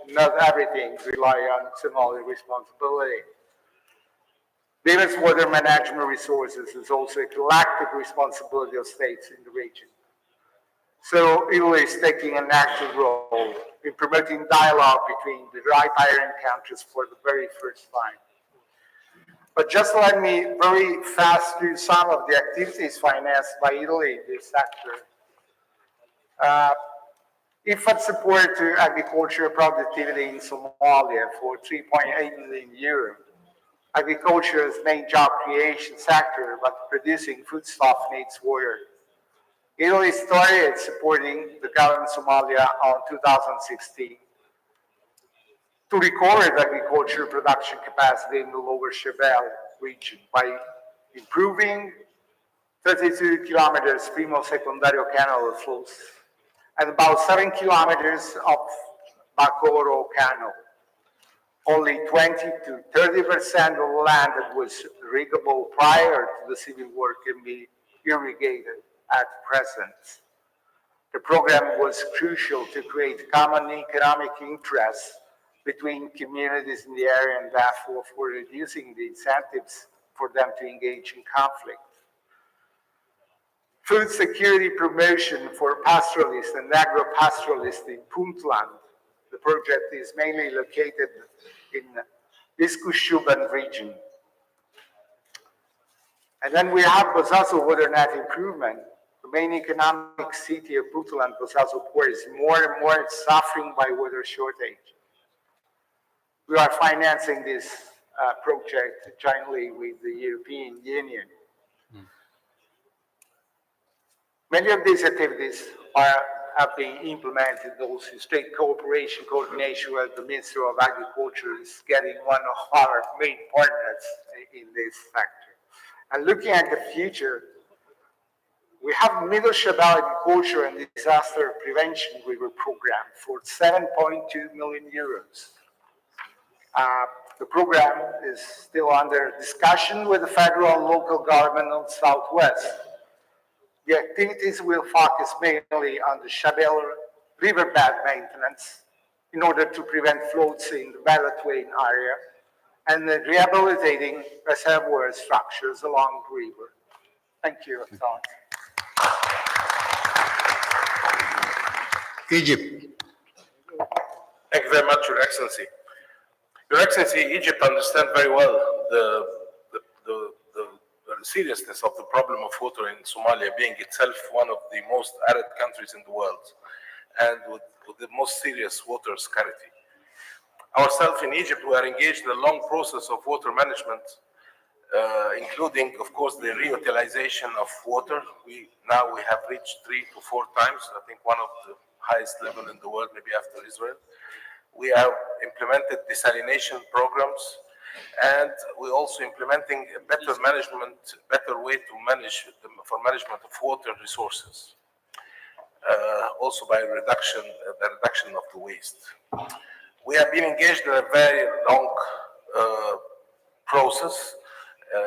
not everything relies on Somali responsibility. Diverse water management resources is also a collective responsibility of states in the region. So Italy is taking an active role in promoting dialogue between the riparian countries for the very first time. But just let me very fast do some of the activities financed by Italy in this sector. IFAD support to agricultural productivity in Somalia for 3.8 million euros. Agriculture's main job creation sector, but producing foodstuff needs water. Italy started supporting the government of Somalia in 2016 to recover the agricultural production capacity in the lower Shabelle region by improving 32 kilometers primo secundario canal flows and about 7 kilometers of Bakoro canal. Only 20 to 30% of land that was irrigable prior to the civil war can be irrigated at present. The program was crucial to create common economic interests between communities in the area and therefore for reducing the incentives for them to engage in conflict. Food security promotion for pastoralists and agro-pastoralists in Puntland. The project is mainly located in Biskupstubben region. And then we have Bosaso water net improvement. The main economic city of Puntland, Bosaso Port, is more and more suffering by water shortage. We are financing this project jointly with the European Union. Many of these activities have been implemented also in state cooperation, coordination with the Ministry of Agriculture is getting one of our main partners in this sector. And looking at the future, we have Middle Shabelle Agriculture and Disaster Prevention River Program for 7.2 million euros. The program is still under discussion with the federal and local government of Southwest. The activities will focus mainly on the Shabelle riverbed maintenance in order to prevent floods in the Bellatwain area and the rehabilitating reservoir structures along the river. Thank you, Hassan. Egypt. Thank you very much, Your Excellency. Your Excellency, Egypt understands very well the seriousness of the problem of water in Somalia, being itself one of the most arid countries in the world and with the most serious water scarcity. Ourselves in Egypt, we are engaged in a long process of water management, including, of course, the reutilization of water. Now we have reached 3 to 4 times, I think one of the highest level in the world, maybe after Israel. We have implemented desalination programs, and we're also implementing a better management, better way to manage for management of water resources. Also by the reduction of the waste. We have been engaged in a very long process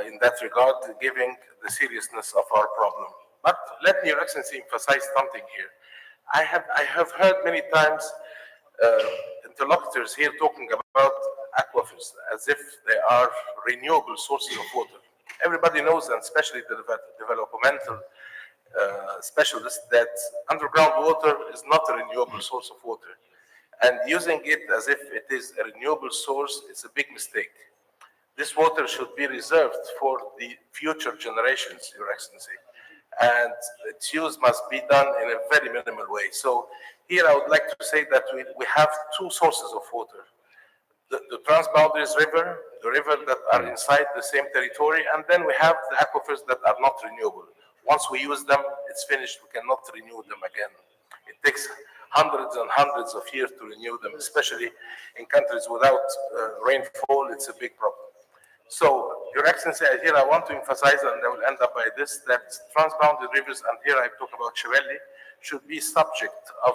in that regard, given the seriousness of our problem. But let me, Your Excellency, emphasize something here. I have heard many times interlocutors here talking about aquifers as if they are renewable sources of water. Everybody knows, and especially the developmental specialists, that underground water is not a renewable source of water. And using it as if it is a renewable source is a big mistake. This water should be reserved for the future generations, Your Excellency. And its use must be done in a very minimal way. So here I would like to say that we have 2 sources of water. The transboundaries river, the river that are inside the same territory, and then we have the aquifers that are not renewable. Once we use them, it's finished. We cannot renew them again. It takes hundreds and hundreds of years to renew them, especially in countries without rainfall. It's a big problem. So, Your Excellency, here I want to emphasize, and I will end up by this, that transboundary rivers, and here I talk about Shabelle, should be subject of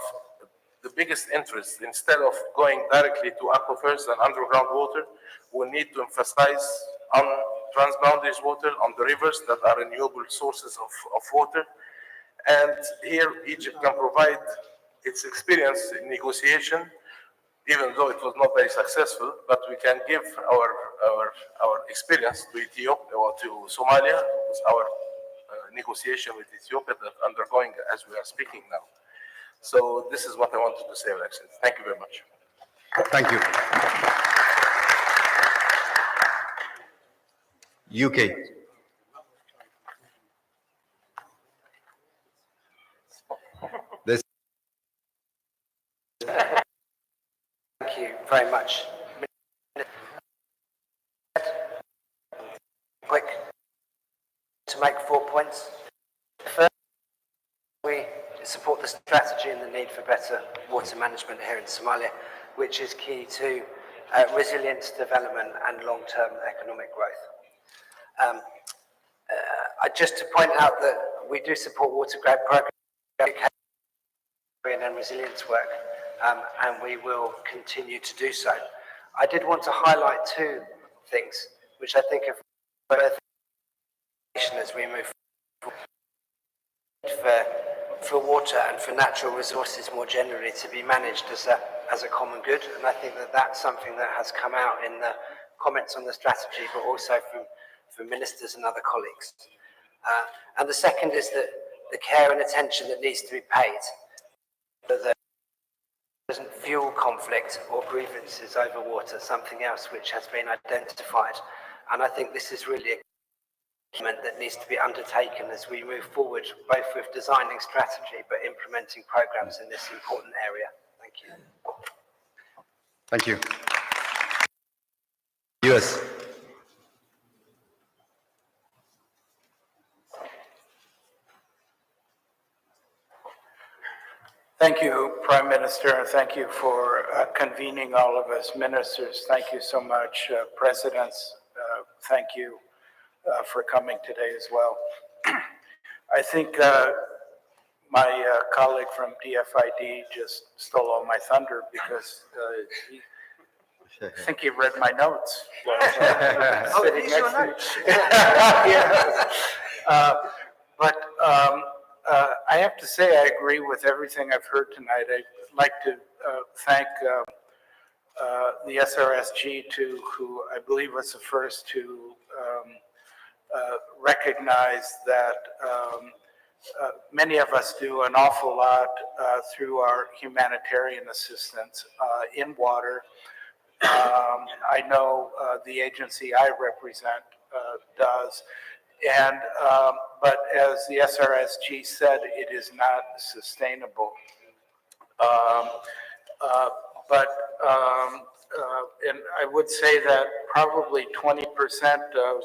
the biggest interest. Instead of going directly to aquifers and underground water, we need to emphasize on transboundary water, on the rivers that are renewable sources of water. And here Egypt can provide its experience in negotiation, even though it was not very successful, but we can give our experience to Ethiopia or to Somalia with our negotiation with Ethiopia that undergoing as we are speaking now. So this is what I wanted to say, Your Excellency. Thank you very much. Thank you. UK. This. Thank you very much. Quick to make 4 points. First, we support the strategy and the need for better water management here in Somalia, which is key to resilience, development and long-term economic growth. Just to point out that we do support water grant programs and resilience work, and we will continue to do so. I did want to highlight 2 things, which I think are as we move forward for water and for natural resources more generally to be managed as a common good. And I think that that's something that has come out in the comments on the strategy, but also from ministers and other colleagues. And the second is that the care and attention that needs to be paid, that there doesn't fuel conflict or grievances over water, something else which has been identified. And I think this is really a commitment that needs to be undertaken as we move forward, both with designing strategy but implementing programs in this important area. Thank you. Thank you. US. Thank you, Prime Minister, and thank you for convening all of us ministers. Thank you so much, presidents. Thank you for coming today as well. I think my colleague from DFID just stole all my thunder because I think he read my notes. Oh, these are your notes? But I have to say I agree with everything I've heard tonight. I'd like to thank the SRSG too, who I believe was the first to recognize that many of us do an awful lot through our humanitarian assistance in water. I know the agency I represent does. And, but as the SRSG said, it is not sustainable. And I would say that probably 20% of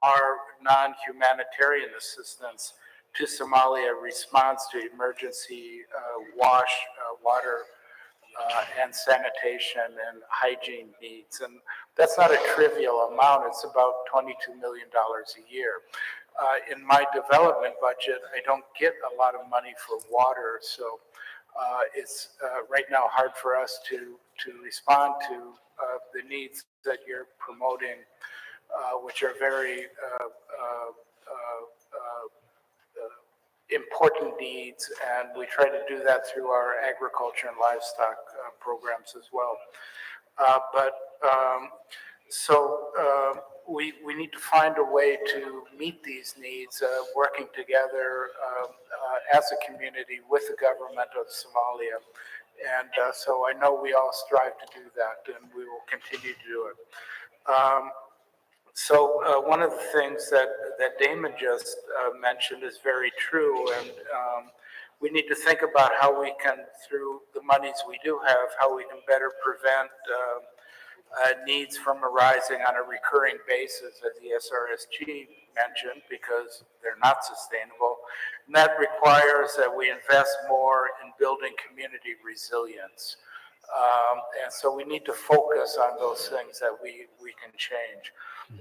our non-humanitarian assistance to Somalia responds to emergency water and sanitation and hygiene needs. And that's not a trivial amount. It's about $22 million a year. In my development budget, I don't get a lot of money for water. So it's right now hard for us to respond to the needs that you're promoting, which are very important needs, and we try to do that through our agriculture and livestock programs as well. We need to find a way to meet these needs, working together as a community with the government of Somalia. And so I know we all strive to do that, and we will continue to do it. One of the things that Damon just mentioned is very true, and we need to think about how we can, through the monies we do have, how we can better prevent needs from arising on a recurring basis, as the SRSG mentioned, because they're not sustainable. And that requires that we invest more in building community resilience. And so we need to focus on those things that we can change.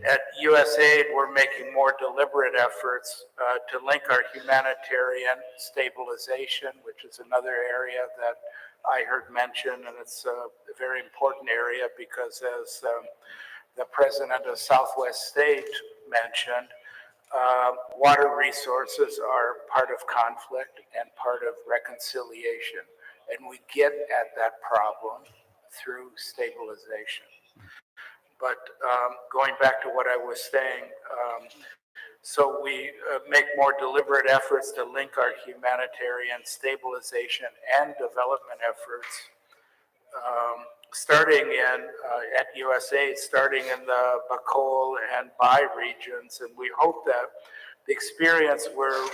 At USAID, we're making more deliberate efforts to link our humanitarian stabilization, which is another area that I heard mentioned, and it's a very important area because, as the president of Southwest State mentioned, water resources are part of conflict and part of reconciliation, and we get at that problem through stabilization. But going back to what I was saying, so we make more deliberate efforts to link our humanitarian stabilization and development efforts, starting at USAID, starting in the Bacol and Bai regions. And we hope that the experience we're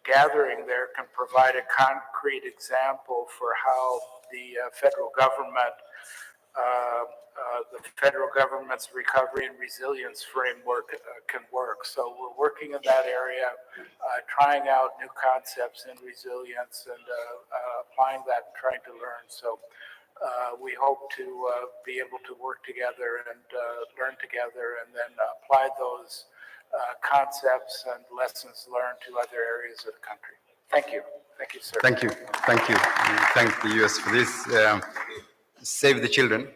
gathering there can provide a concrete example for how the federal government's recovery and resilience framework can work. So we're working in that area, trying out new concepts in resilience and applying that and trying to learn. So we hope to be able to work together and learn together and then apply those concepts and lessons learned to other areas of the country. Thank you. Thank you, sir. Thank you. Thank you. We thank the US for this. Save the children.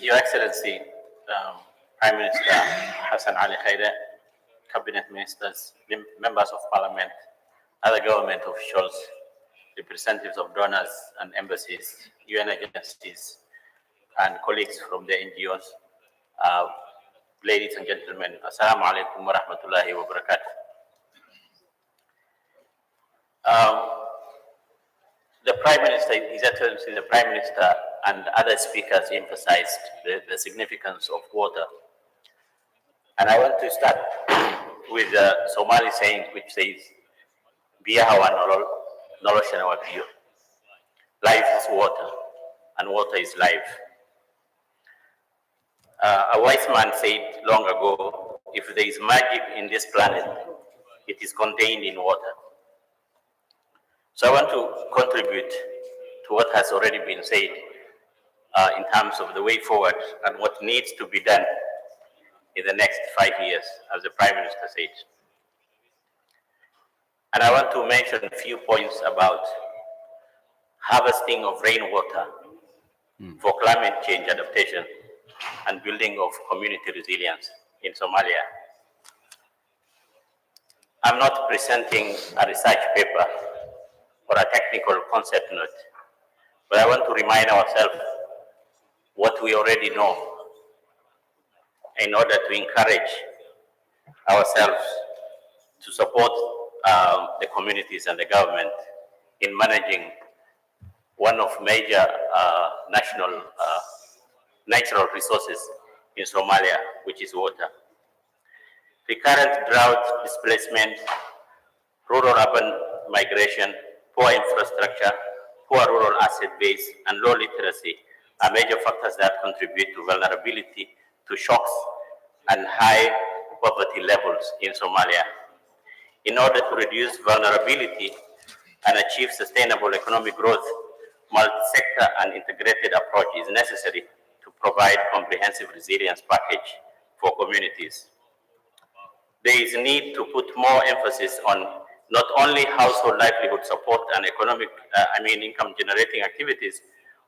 Your Excellency, Prime Minister Hassan Ali Khayre, Cabinet Ministers, Members of Parliament, other government officials, representatives of donors and embassies, UN agencies, and colleagues from the NGOs, ladies and gentlemen, Assalamu alaikum wa rahmatullahi wa barakatuh. The Prime Minister, His Excellency, the Prime Minister, and other speakers emphasized the significance of water. And I want to start with the Somali saying, which says, Biyaha nolosha wa biyo. Life is water, and water is life. A wise man said long ago, if there is magic in this planet, it is contained in water. So I want to contribute to what has already been said in terms of the way forward and what needs to be done in the next 5 years, as the Prime Minister said. And I want to mention a few points about harvesting of rainwater for climate change adaptation and building of community resilience in Somalia. I'm not presenting a research paper or a technical concept note, but I want to remind ourselves what we already know in order to encourage ourselves to support the communities and the government in managing one of major natural resources in Somalia, which is water. Recurrent drought, displacement, rural-urban migration, poor infrastructure, poor rural asset base, and low literacy are major factors that contribute to vulnerability to shocks and high poverty levels in Somalia. In order to reduce vulnerability and achieve sustainable economic growth, multi-sector and integrated approach is necessary to provide comprehensive resilience package for communities. There is a need to put more emphasis on not only household livelihood support and income generating activities,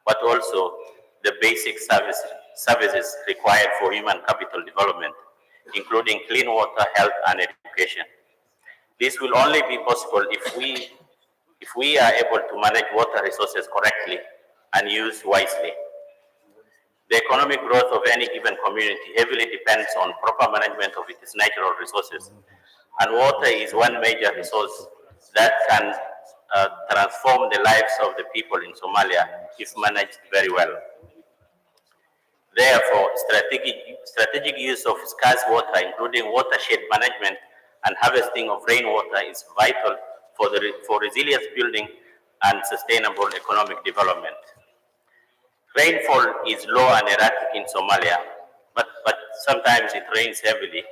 but also the basic services required for human capital development, including clean water, health, and education. This will only be possible if we are able to manage water resources correctly and use wisely. The economic growth of any given community heavily depends on proper management of its natural resources, and water is one major resource that can transform the lives of the people in Somalia if managed very well. Therefore, strategic use of scarce water, including watershed management and harvesting of rainwater, is vital for resilience building and sustainable economic development. Rainfall is low and erratic in Somalia, but sometimes it rains heavily,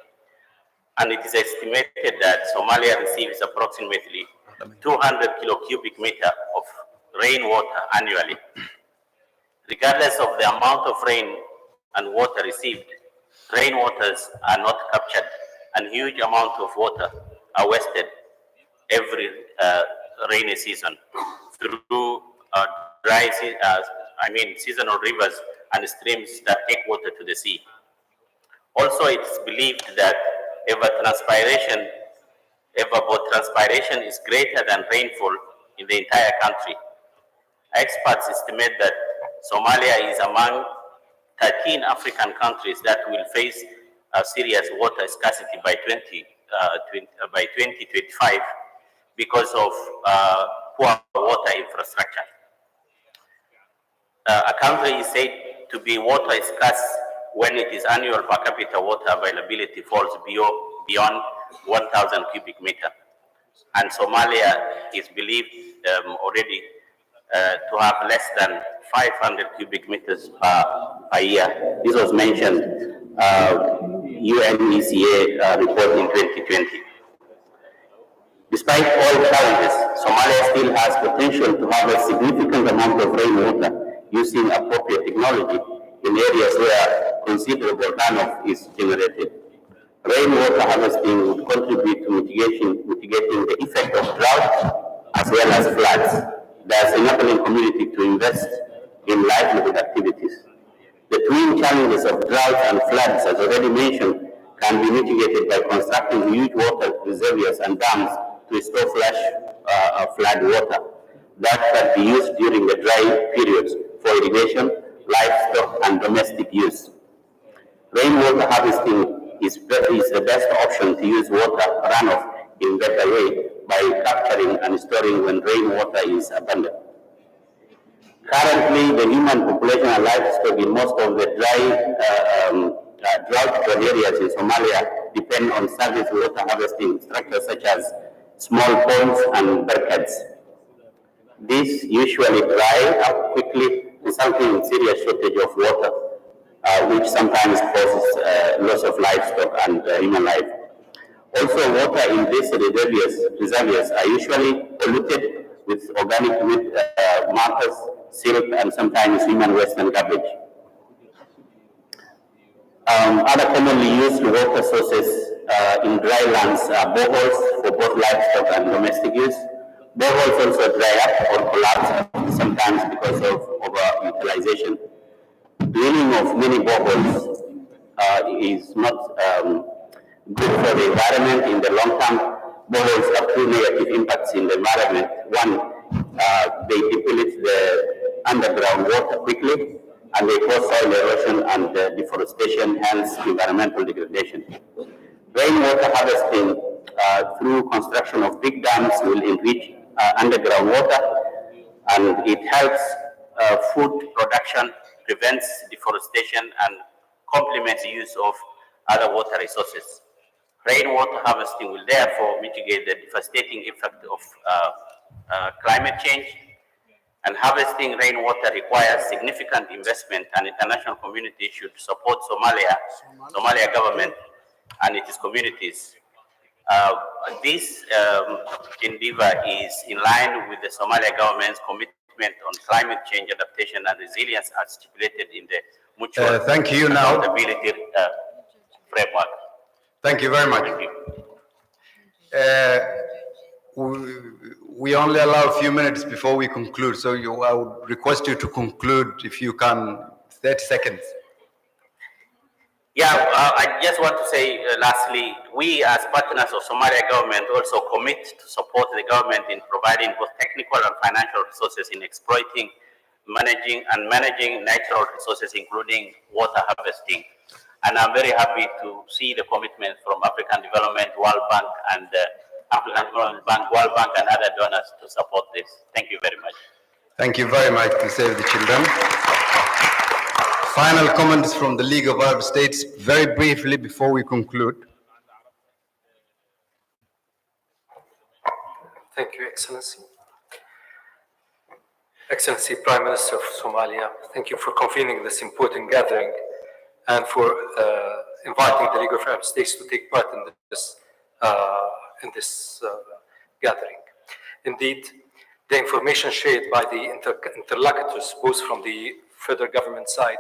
and it is estimated that Somalia receives approximately 200 cubic meters of rainwater annually. Regardless of the amount of rain and water received, rainwaters are not captured, and huge amounts of water are wasted every rainy season through seasonal rivers and streams that take water to the sea. Also, it's believed that evapotranspiration is greater than rainfall in the entire country. Experts estimate that Somalia is among 13 African countries that will face a serious water scarcity by 2025 because of poor water infrastructure. A country is said to be water scarce when its annual per capita water availability falls beyond 1,000 cubic meters. And Somalia is believed already to have less than 500 cubic meters per year. This was mentioned UNECA report in 2020. Despite all challenges, Somalia still has potential to have a significant amount of rainwater using appropriate technology in areas where considerable runoff is generated. Rainwater harvesting would contribute to mitigating the effect of drought as well as floods, thus enabling community to invest in livelihood activities. The twin challenges of drought and floods, as already mentioned, can be mitigated by constructing huge water reservoirs and dams to store flash flood water that can be used during the dry periods for irrigation, livestock, and domestic use. Rainwater harvesting is the best option to use water runoff in better way by capturing and storing when rainwater is abundant. Currently, the human population and livestock in most of the drought-prone areas in Somalia depend on surface water harvesting structures such as small ponds and barkads. These usually dry up quickly, resulting in serious shortage of water, which sometimes causes loss of livestock and human life. Also, water in these reservoirs are usually polluted with organic matters, silt, and sometimes human waste and garbage. Other commonly used water sources in dry lands are boreholes for both livestock and domestic use. Boreholes also dry up or collapse, sometimes because of overutilization. Drilling of many boreholes is not good for the environment in the long term. Boreholes have two negative impacts in the environment. One, they deplete the underground water quickly, and they cause soil erosion and deforestation, hence environmental degradation. Rainwater harvesting through construction of big dams will enrich underground water, and it helps food production, prevents deforestation, and complements the use of other water resources. Rainwater harvesting will therefore mitigate the devastating effect of climate change, and harvesting rainwater requires significant investment, and international community should support Somalia government and its communities. This endeavor is in line with the Somalia government's commitment on climate change adaptation and resilience as stipulated in the mutual accountability framework. Thank you very much. Thank you. We only allow a few minutes before we conclude, so I would request you to conclude if you can, 30 seconds. Yeah, I just want to say lastly, we as partners of Somalia government also commit to support the government in providing both technical and financial resources in exploiting, managing natural resources, including water harvesting. And I'm very happy to see the commitment from African Development, World Bank, and African Development Bank, World Bank, and other donors to support this. Thank you very much. Thank you very much to Save the Children. Final comments from the League of Arab States, very briefly before we conclude. Thank you, Excellency. Excellency, Prime Minister of Somalia, thank you for convening this important gathering and for inviting the League of Arab States to take part in this gathering. Indeed, the information shared by the interlocutors, both from the federal government side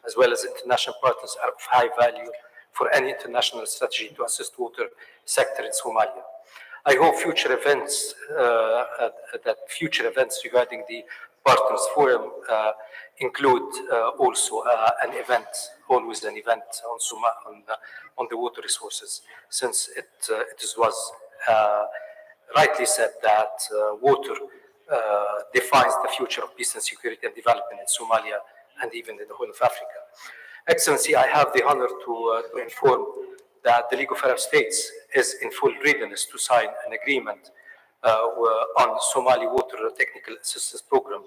as well as international partners, are of high value for any international strategy to assist water sector in Somalia. I hope future events regarding the Partners Forum include also always an event on the water resources, since it was rightly said that water defines the future of peace and security and development in Somalia and even in the whole of Africa. Excellency, I have the honor to inform that the League of Arab States is in full readiness to sign an agreement on Somali Water Technical Assistance Program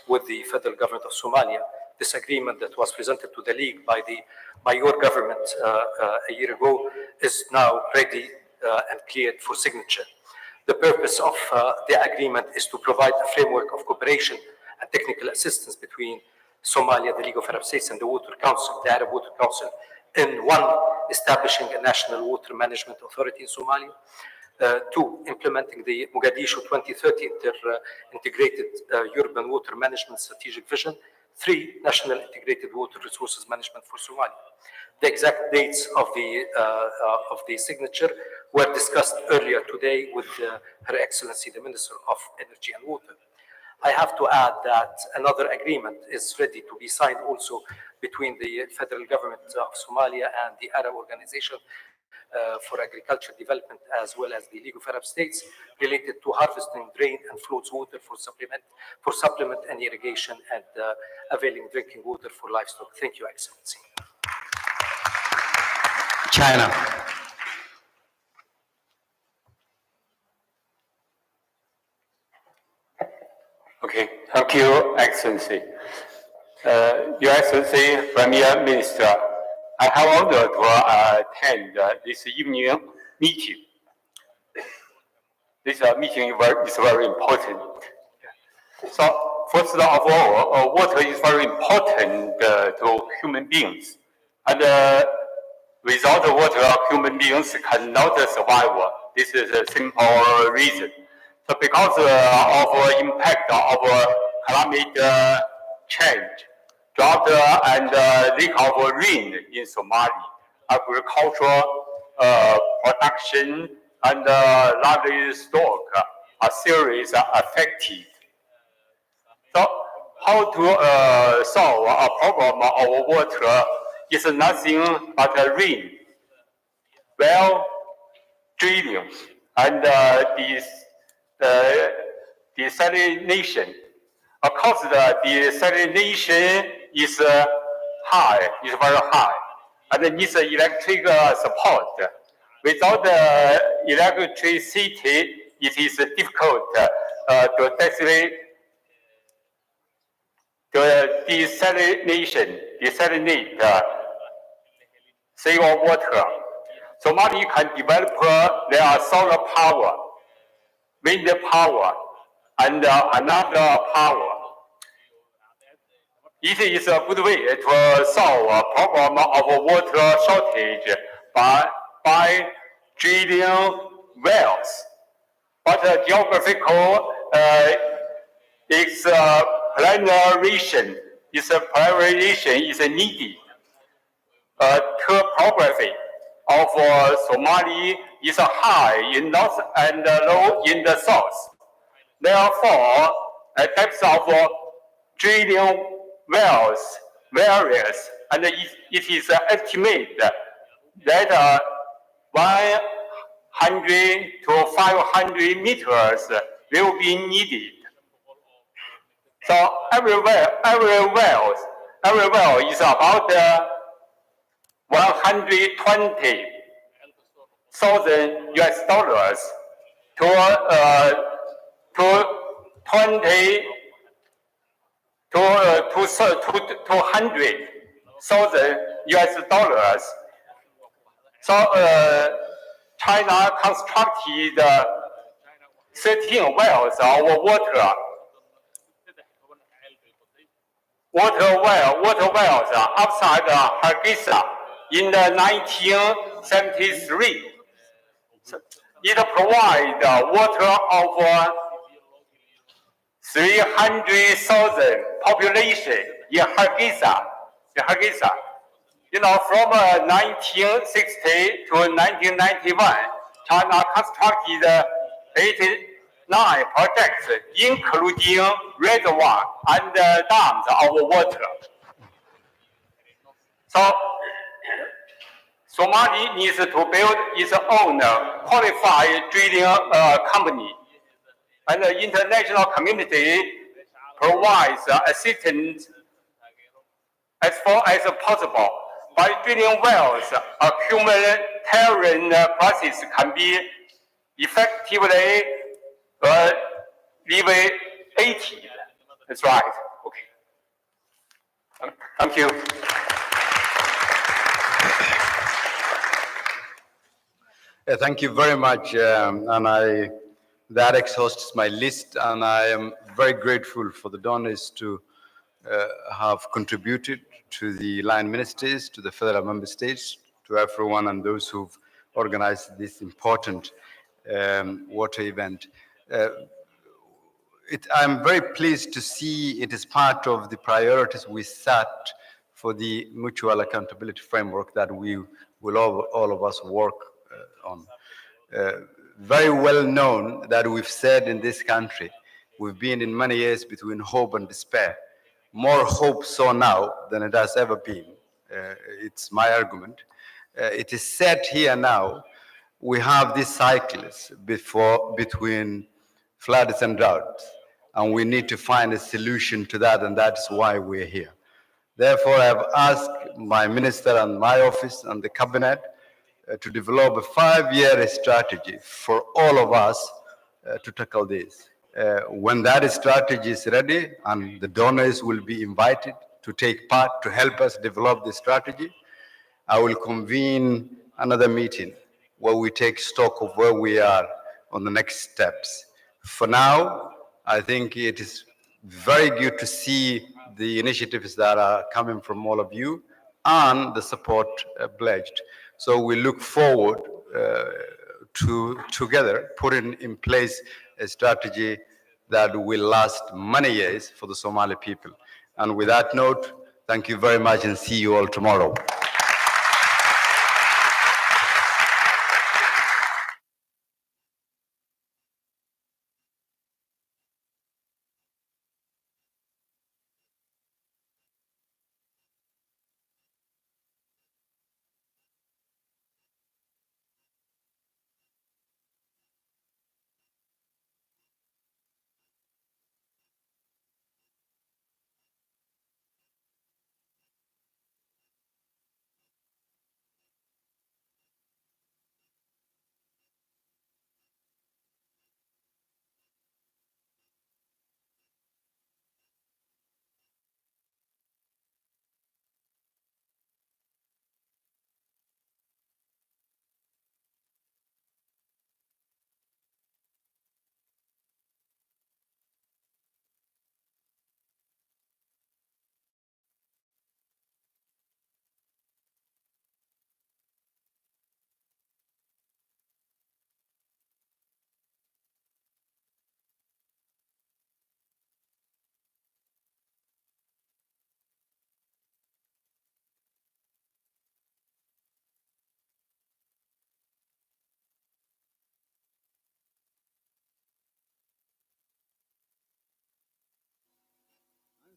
with the federal government of Somalia. This agreement that was presented to the League by your government a year ago is now ready and cleared for signature. The purpose of the agreement is to provide a framework of cooperation and technical assistance between Somalia, the League of Arab States, and the Water Council, the Arab Water Council, in one, establishing a national water management authority in Somalia, two, implementing the Mogadishu 2030 integrated urban water management strategic vision, three, national integrated water resources management for Somalia. The exact dates of the signature were discussed earlier today with Her Excellency, the Minister of Energy and Water. I have to add that another agreement is ready to be signed also between the federal government of Somalia and the Arab Organization for Agriculture Development, as well as the League of Arab States, related to harvesting drain and flows water for supplement and irrigation and availing drinking water for livestock. Thank you, Excellency. China. Okay, thank you, Excellency. Your Excellency, Premier Minister, I have ordered to attend this evening meeting. This meeting is very important. So, first of all, water is very important to human beings. And without water, human beings cannot survive. This is a simple reason. So because of impact of climate change, drought and lack of rain in Somalia, agricultural production and livestock are seriously affected. So how to solve a problem of water is nothing but rain, well drilling, and desalination. Of course, the desalination is high, is very high, and needs electric support. Without the electricity, it is difficult to desalinate seawater. Somalia can develop their solar power, wind power, and another power. It is a good way to solve a problem of water shortage by drilling wells. But geographical explanation is needed. Topography of Somalia is high in north and low in the south. Therefore, a depth of drilling wells varies, and it is estimated that 100 to 500 meters will be needed. So every well is about $120,000 $200,000. So China constructed 13 wells of water wells outside Hargeisa in 1973. So it provides water of 300,000 population in Hargeisa. You know, from 1960 to 1991, China constructed 89 projects, including reservoir and dams of water. So, Somalia needs to build its own qualified drilling company, and the international community provides assistance as far as possible. By drilling wells, a humanitarian crisis can be effectively alleviated. That's right. Okay. Thank you. Thank you very much, and that exhausts my list, and I am very grateful for the donors to have contributed to the line ministries, to the federal member states, to everyone and those who've organized this important water event. I'm very pleased to see it is part of the priorities we set for the mutual accountability framework that we will all of us work on. Very well known that we've said in this country We've been in many years between hope and despair. More hope so now than it has ever been. It's my argument. It is said here now, we have these cycles between floods and droughts, and we need to find a solution to that, and that's why we're here. Therefore, I've asked my minister and my office and the cabinet to develop a 5-year strategy for all of us to tackle this. When that strategy is ready and the donors will be invited to take part to help us develop the strategy, I will convene another meeting where we take stock of where we are on the next steps. For now, I think it is very good to see the initiatives that are coming from all of you and the support pledged. So we look forward to together putting in place a strategy that will last many years for the Somali people. And with that note, thank you very much and see you all tomorrow.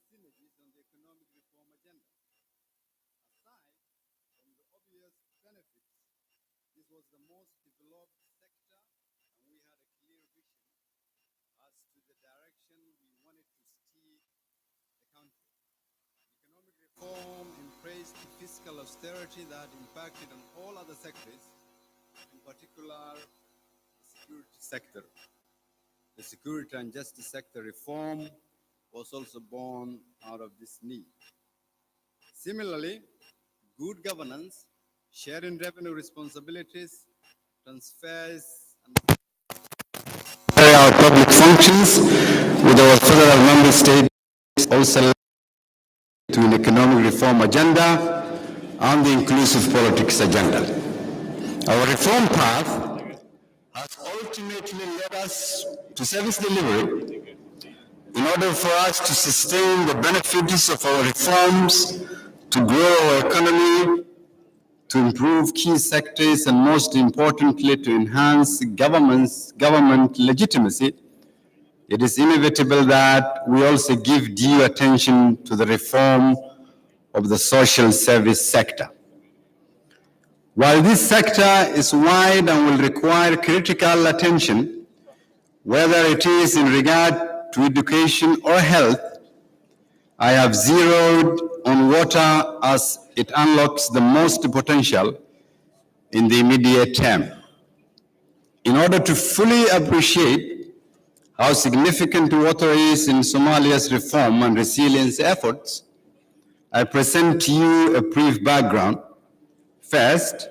synergies on the economic reform agenda. Aside from the obvious benefits, this was the most developed sector, and we had a clear vision as to the direction we wanted to steer the country. Economic reform embraced fiscal austerity that impacted on all other sectors, in particular the security sector. The security and justice sector reform was also born out of this need. Similarly, good governance, sharing revenue responsibilities, transfers, and carry out public functions with our federal member states also to an economic reform agenda and the inclusive politics agenda. Our reform path has ultimately led us to service delivery in order for us to sustain the benefits of our reforms, to grow our economy, to improve key sectors, and most importantly, to enhance government legitimacy, it is inevitable that we also give due attention to the reform of the social service sector. While this sector is wide and will require critical attention, whether it is in regard to education or health, I have zeroed on water as it unlocks the most potential in the immediate term. In order to fully appreciate how significant water is in Somalia's reform and resilience efforts, I present to you a brief background. First,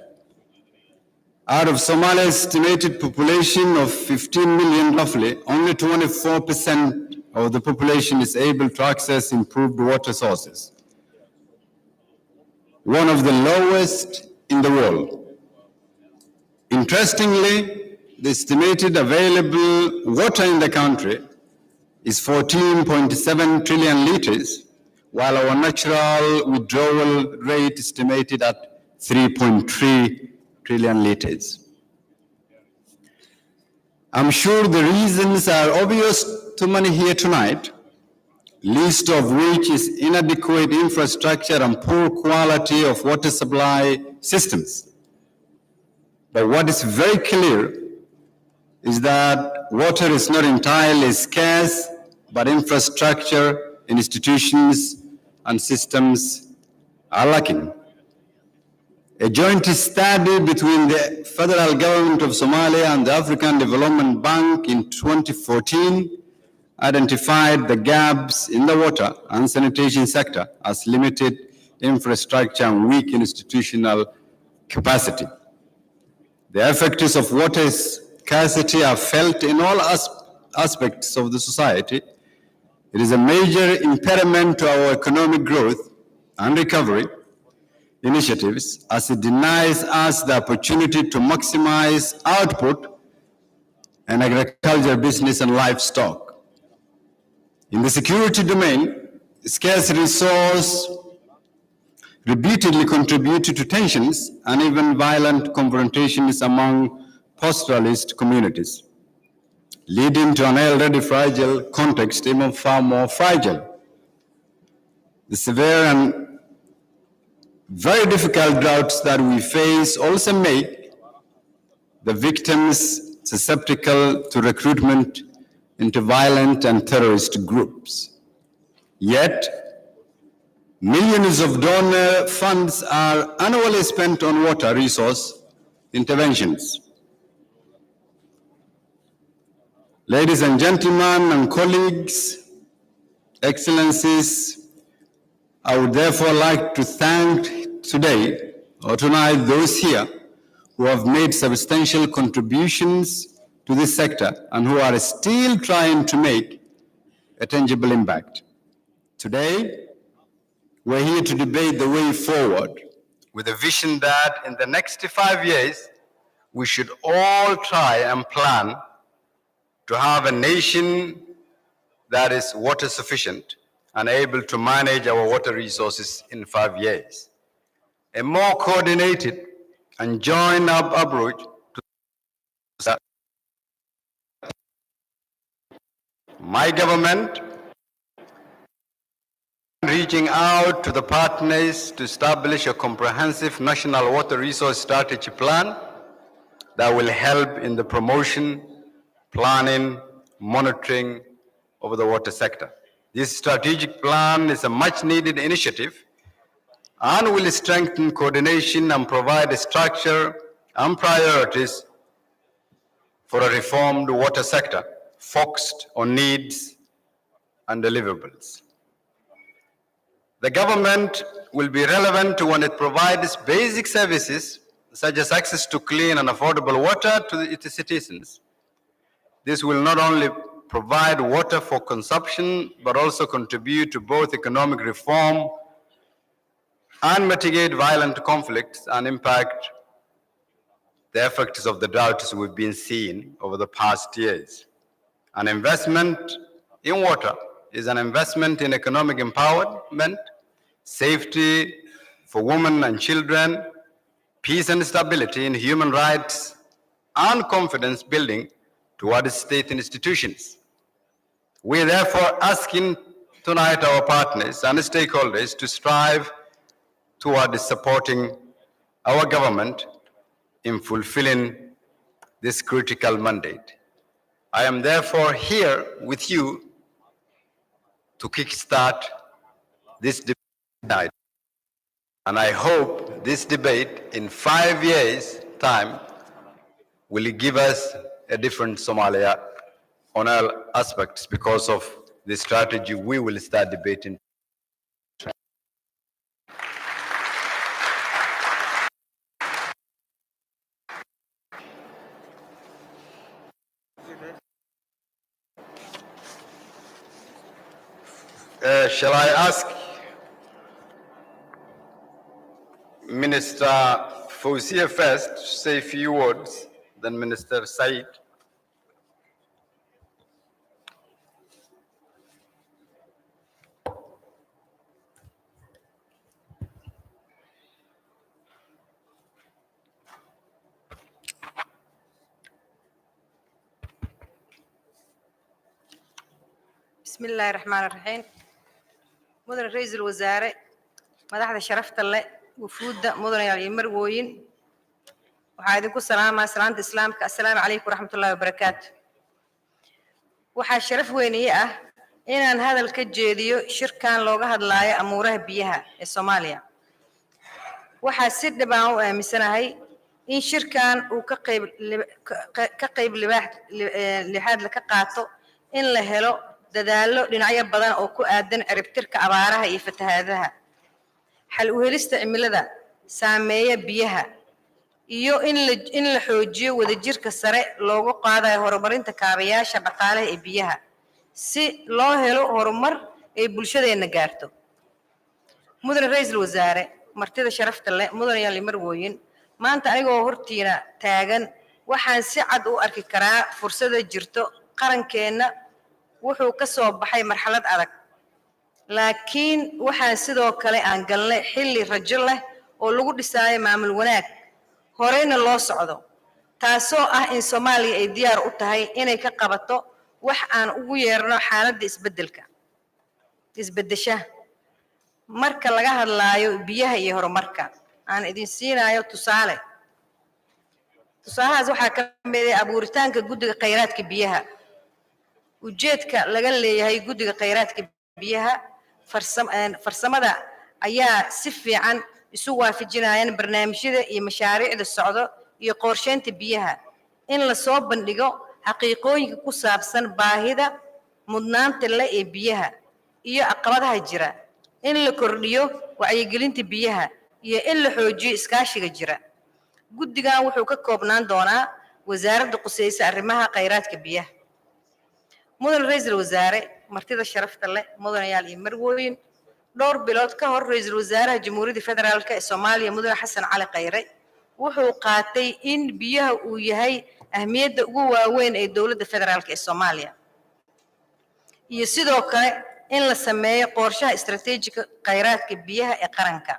out of Somalia's estimated population of 15 million roughly, only 24% of the population is able to access improved water sources, one of the lowest in the world. Interestingly, the estimated available water in the country is 14.7 trillion liters, while our natural withdrawal rate estimated at 3.3 trillion liters. I'm sure the reasons are obvious too many here tonight, least of which is inadequate infrastructure and poor quality of water supply systems. But what is very clear is that water is not entirely scarce, but infrastructure, institutions, and systems are lacking. A joint study between the federal government of Somalia and the African Development Bank in 2014 identified the gaps in the water and sanitation sector as limited infrastructure and weak institutional capacity. The effects of water scarcity are felt in all aspects of the society. It is a major impediment to our economic growth and recovery initiatives, as it denies us the opportunity to maximize output in agriculture, business, and livestock. In the security domain, scarce resource repeatedly contributed to tensions and even violent confrontations among pastoralist communities, leading to an already fragile context even far more fragile. The severe and very difficult droughts that we face also make the victims susceptible to recruitment into violent and terrorist groups. Yet, millions of donor funds are annually spent on water resource interventions. Ladies and gentlemen and colleagues, excellencies, I would therefore like to thank today or tonight those here who have made substantial contributions to this sector and who are still trying to make a tangible impact. Today, we're here to debate the way forward with a vision that in the next 5 years, we should all try and plan to have a nation that is water sufficient and able to manage our water resources in 5 years. A more coordinated and joined up approach to my government reaching out to the partners to establish a comprehensive national water resource strategy plan that will help in the promotion, planning, monitoring of the water sector. This strategic plan is a much needed initiative and will strengthen coordination and provide a structure and priorities for a reformed water sector focused on needs and deliverables. The government will be relevant when it provides basic services such as access to clean and affordable water to its citizens. This will not only provide water for consumption, but also contribute to both economic reform and mitigate violent conflicts and impact the effects of the droughts we've been seeing over the past years. An investment in water is an investment in economic empowerment, safety for women and children, peace and stability in human rights, and confidence building towards state institutions. We are therefore asking tonight our partners and stakeholders to strive towards supporting our government in fulfilling this critical mandate. I am therefore here with you to kickstart this debate, and I hope this debate in 5 years' time will give us a different Somalia on all aspects because of the strategy we will start debating. Shall I ask Minister Fawzia first to say a few words, then Minister Said? بسم الله الرحمن الرحيم مدن رئيس الوزراء مدحda sharafta leh wufuudda mudanayaal iyo marwooyin waxaa idinku salaamaa salaanta islaamka assalaamu calaykum waraxmatullaahi wabarakaatu waxaa sharaf weyn ii ah inaan hadal ka jeediyo shirkan looga hadlaayo amuuraha biyaha ee Soomaaliya waxaa si dhab ah u aaminsanahay in shirkan uu ka qayb lixaad la ka qaato in la helo dadaallo dhinacyo badan oo ku aadan ciribtirka abaaraha iyo fatahaadaha xal u helista cimilada saameeya biyaha iyo in la xoojiyo wadajirka sare loogu qaadayo horumarinta kaabayaasha dhaqaalaha ee biyaha si loo helo horumar ay bulshadeena gaarto mudan ra'iisul wasaare martida sharafta leh mudanayaal iyo marwooyin maanta anigoo hortiina taagan waxaan si cad u arki karaa fursada jirto qarankeena wuxuu ka soo baxay marxalad adag laakiin waxaan sidoo kale aan galnay xilli rajo leh oo lagu dhisaayo maamul wanaag horeyna loo socdo taasoo ah in Soomaaliya ay diyaar u tahay inay ka qabato wax aan ugu yeerno xaaladda isbedesha marka laga hadlaayo biyaha iyo horumarka aan idin siinayo tusaalahaas waxaa ka mid ah abuuritaanka guddiga khayraadka biyaha ujeedka laga leeyahay guddiga khayraadka biyaha farsamada ayaa si fiican isu waafajinayaan barnaamijyada iyo mashaariicda socdo iyo qorsheynta biyaha in la soo bandhigo xaqiiqooyinka ku saabsan baahida mudnaanta leh ee biyaha iyo caqabadaha jira in la kordhiyo wacyigelinta biyaha iyo in la xoojiyo iskaashiga jira guddigan wuxuu ka koobnaan doonaa wasaaradda qusaysa arrimaha khayraadka biyaha mudan ra'iisul wasaare martida sharafta leh mudanayaal iyo marwooyin dhowr bilood ka hor ra'iisul wasaaraha jamhuuriyadda federaalka ee Soomaaliya mudane Hassan Khayre wuxuu qaatay in biyaha uu yahay ahmiyadda ugu waaweyn ee dawladda federaalka ee Soomaaliya iyo sidoo kale in la sameeyo qorshaha istiraatiijiga khayraadka biyaha ee qaranka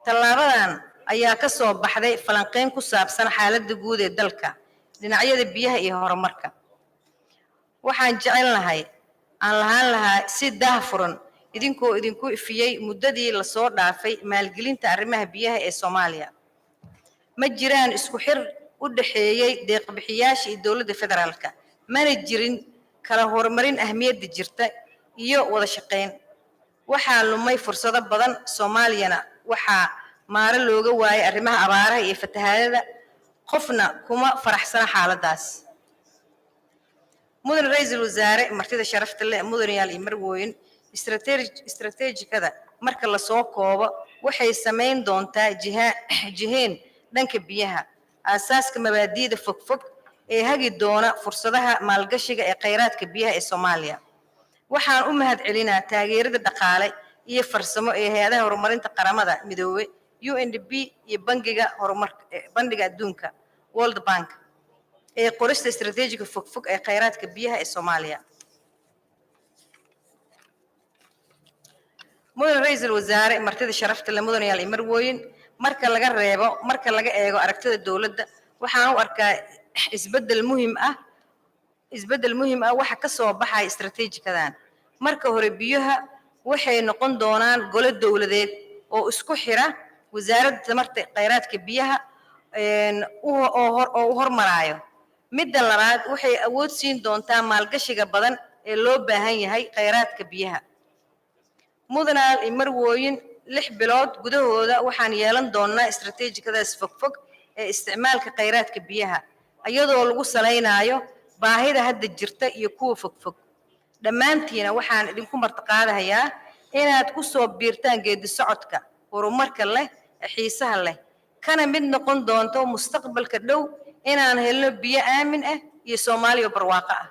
tallaabadan ayaa ka soo baxday falanqeyn ku saabsan xaaladda guud ee dalka dhinacyada biyaha iyo horumarka waxaan jecelnahay aan lahaan lahaa si daahfuran idinku ifiyay muddadii la soo dhaafay maalgelinta arrimaha biyaha ee Soomaaliya ma jiraan isku xir u dhaxeeyay deeq-bixiyaasha iyo dawladda federaalka mana jirin kala horumarin ahmiyadda jirta iyo wada shaqeyn waxaa lumay fursado badan Soomaaliyana waxaa maara looga waayay arrimaha abaaraha iyo fatahaadada qofna kuma faraxsana xaaladaas mudan ra'iisul wasaare martida sharafta leh mudanayaal iyo marwooyin istiraatiijikada marka la soo koobo waxay sameyn doontaa jiheen dhanka biyaha aasaaska mabaadi'da fogfog ee hagi doona fursadaha maalgashiga ee khayraadka biyaha ee Soomaaliya waxaan u mahadcelinaa taageerada dhaqaale iyo farsamo ee hay'adaha horumarinta qaramada midoobay UNDP iyo bangiga adduunka World Bank ee qorista istiraatiijiga fogfog ee khayraadka biyaha ee Soomaaliya mudan ra'iisul wasaare martida sharafta leh mudanayaal iyo marwooyin marka laga eego aragtida dawladda waxaan u arkaa isbedel muhiim ah waxa ka soo baxay istiraatiijikadan marka hore biyaha waxay noqon doonaan gole dawladeed oo isku xira wasaaradda tamarta khayraadka biyaha oo hormarayo midda labaad waxay awood siin doontaa maalgashiga badan ee loo baahan yahay khayraadka biyaha mudanayaal iyo marwooyin 6 bilood gudahooda waxaan yeelan doonaa istiraatiijikadaas fogfog ee isticmaalka khayraadka biyaha iyadoo lagu saleynayo baahida hadda jirta iyo kuwa fogfog dhammaantiina waxaan idinku martiqaadayaa inaad ku soo biirtaan geedi socodka horumarka leh xiisaha leh kana mid noqon doonto mustaqbalka dhow inaan helno biyo aamin ah iyo Soomaaliya barwaaqo ah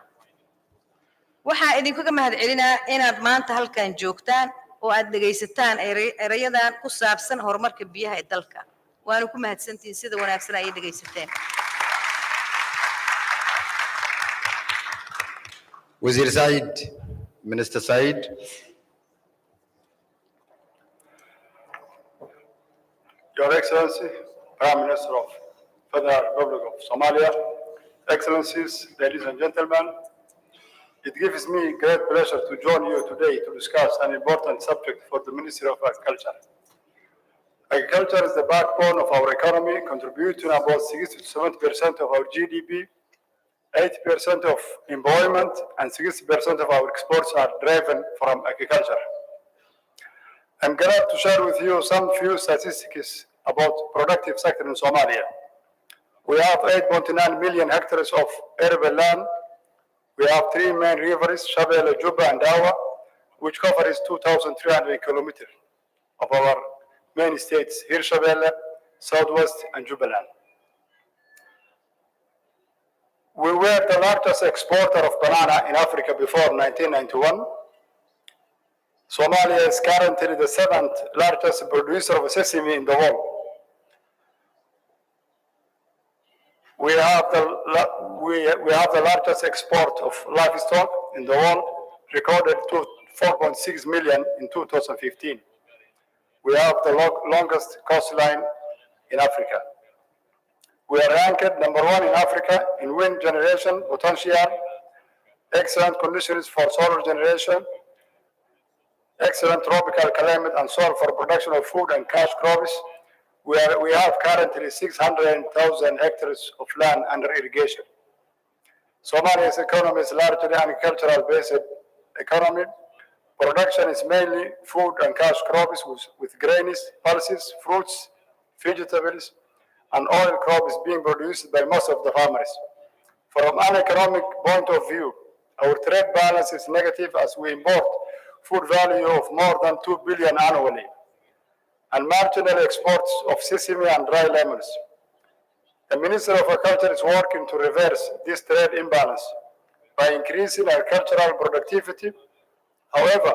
waxaan idinkaga mahadcelinaa inaad maanta halkan joogtaan oo aad dhageysataan erayadan ku saabsan horumarka biyaha ee dalka waana ku mahadsantiin sida wanaagsan ay dhageysateen Wazir Said, Minister Said. Your Excellency, Prime Minister of Federal Republic of Somalia, Excellencies, ladies and gentlemen, It gives me great pleasure to join you today to discuss an important subject for the Ministry of Agriculture. Agriculture is the backbone of our economy, contributing about 60 to 70% of our GDP, 80% of employment, and 60% of our exports are driven from agriculture. I'm glad to share with you some few statistics about productive sector in Somalia. We have 8.9 million hectares of arable land. We have three main rivers, Shabelle, Juba, and Dawa, which covers 2,300 kilometers of our main states, here Shabelle, Southwest, and Jubaland. We were the largest exporter of banana in Africa before 1991. Somalia is currently the 7th largest producer of sesame in the world. We have the largest export of livestock in the world, recorded to 4.6 million in 2015. We have the longest coastline in Africa. We are ranked #1 in Africa in wind generation potential, excellent conditions for solar generation, excellent tropical climate and soil for production of food and cash crops. We have currently 600,000 hectares of land under irrigation. Somalia's economy is largely agricultural-based economy. Production is mainly food and cash crops with grains, pulses, fruits, vegetables, and oil crops being produced by most of the farmers. From an economic point of view, our trade balance is negative as we import food value of more than 2 billion annually, and marginal exports of sesame and dry lemons. The Minister of Agriculture is working to reverse this trade imbalance by increasing agricultural productivity. However,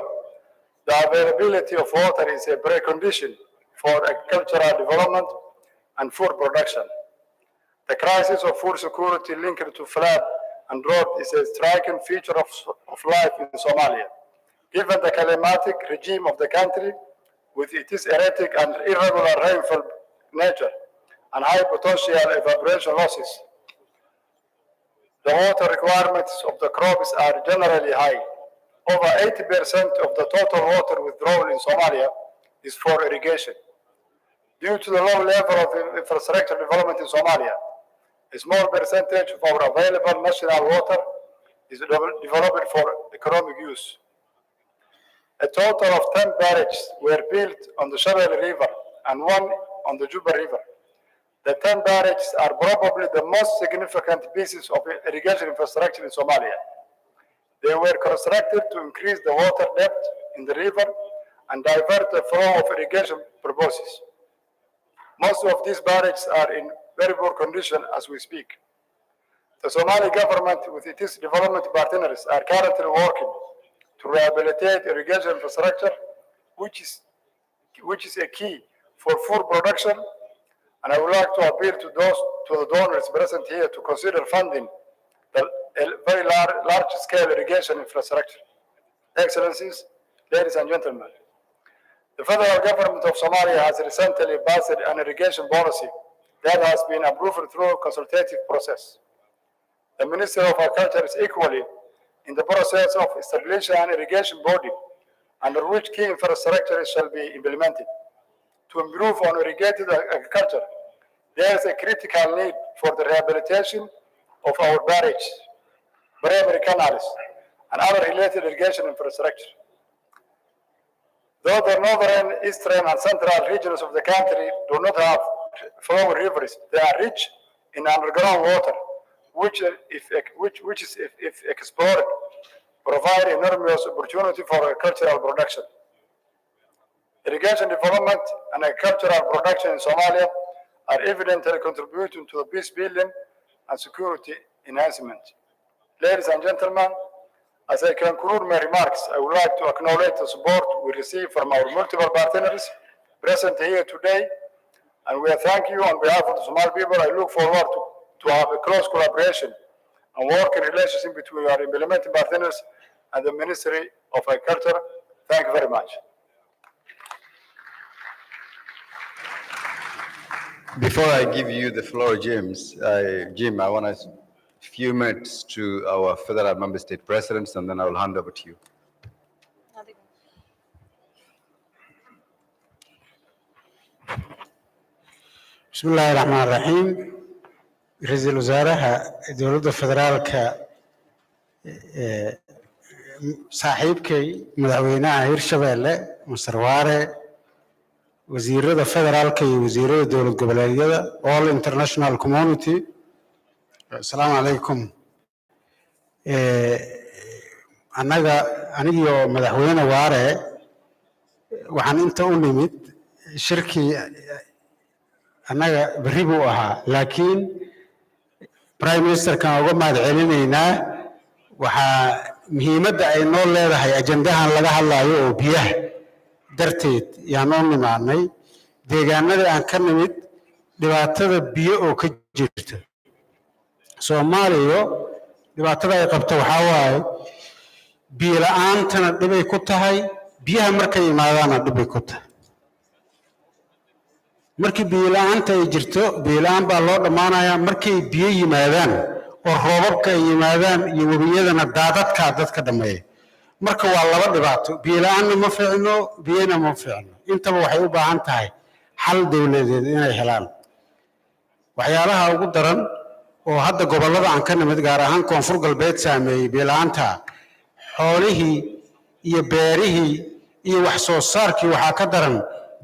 the availability of water is a precondition for agricultural development and food production. The crisis of food security linked to flood and drought is a striking feature of life in Somalia. Given the climatic regime of the country, with its erratic and irregular rainfall nature and high potential evaporation losses, the water requirements of the crops are generally high. Over 80% of the total water withdrawal in Somalia is for irrigation. Due to the low level of infrastructure development in Somalia, a small percentage of our available national water is developed for economic use. A total of 10 barrages were built on the Shabelle River and one on the Juba River. The 10 barrages are probably the most significant pieces of irrigation infrastructure in Somalia. They were constructed to increase the water depth in the river and divert the flow of irrigation purposes. Most of these barrages are in very poor condition as we speak. The Somali government with its development partners are currently working to rehabilitate irrigation infrastructure, which is a key for food production. And I would like to appeal to the donors present here to consider funding the very large-scale irrigation infrastructure. Excellencies, ladies and gentlemen, the federal government of Somalia has recently passed an irrigation policy that has been approved through a consultative process. The Ministry of Agriculture is equally in the process of establishing an irrigation body under which key infrastructure shall be implemented. To improve on irrigated agriculture, there is a critical need for the rehabilitation of our barrages, primary canals, and other related irrigation infrastructure. Though the northern, eastern, and central regions of the country do not have flowing rivers, they are rich in underground water, which is, if explored, provide enormous opportunity for agricultural production. Irrigation development and agricultural production in Somalia are evidently contributing to the peace building and security enhancement. Ladies and gentlemen, as I conclude my remarks, I would like to acknowledge the support we receive from our multiple partners present here today, and we thank you on behalf of the Somali people. I look forward to have a close collaboration and working relationship between our implementing partners and the Ministry of Agriculture. Thank you very much. Before I give you the floor, Jim, I want to few minutes to our federal member state presidents, and then I will hand over to you. بسم الله الرحمن الرحيم. رئيس الوزراء دولة الفدرالك صاحبكي مدعوينا هير شبالة مصرواره وزير الفدرالك وزير الدولة القبلية all international community. السلام عليكم. أنا مدعوينا واره وعن أنت أنمت شركي أنا بريبوها لكن برايم مينستر كان uga mahad celinaynaa waxa muhiimadda ay noo leedahay ajandahan laga hadlayo oo biyaha darteed yaan u nimaanay deegaanada aan ka nimid dhibaatada biyo oo ka jirta Soomaaliya dhibaatada ay qabto waxa waaye biyo la'aantana dhibay ku tahay biyaha markay yimaadaana dhibay ku tahay markii biyo la'aanta ay jirto biyo la'aan baa loo dhamaanayaa markay biyo yimaadaan oo roobabka ay yimaadaan iyo wabiyadana daadadka dadka dhameeya marka waa laba dhibaato biyo la'aanna ma fiicno biyana ma fiicno intaba waxay u baahan tahay xal dawladeed inay helaan waxyaalaha ugu daran oo hadda gobolada aan ka nimid gaar ahaan koonfur galbeed saameeyay biyo la'aanta xoolihii iyo beerihii iyo wax soo saarkii waxaa ka daran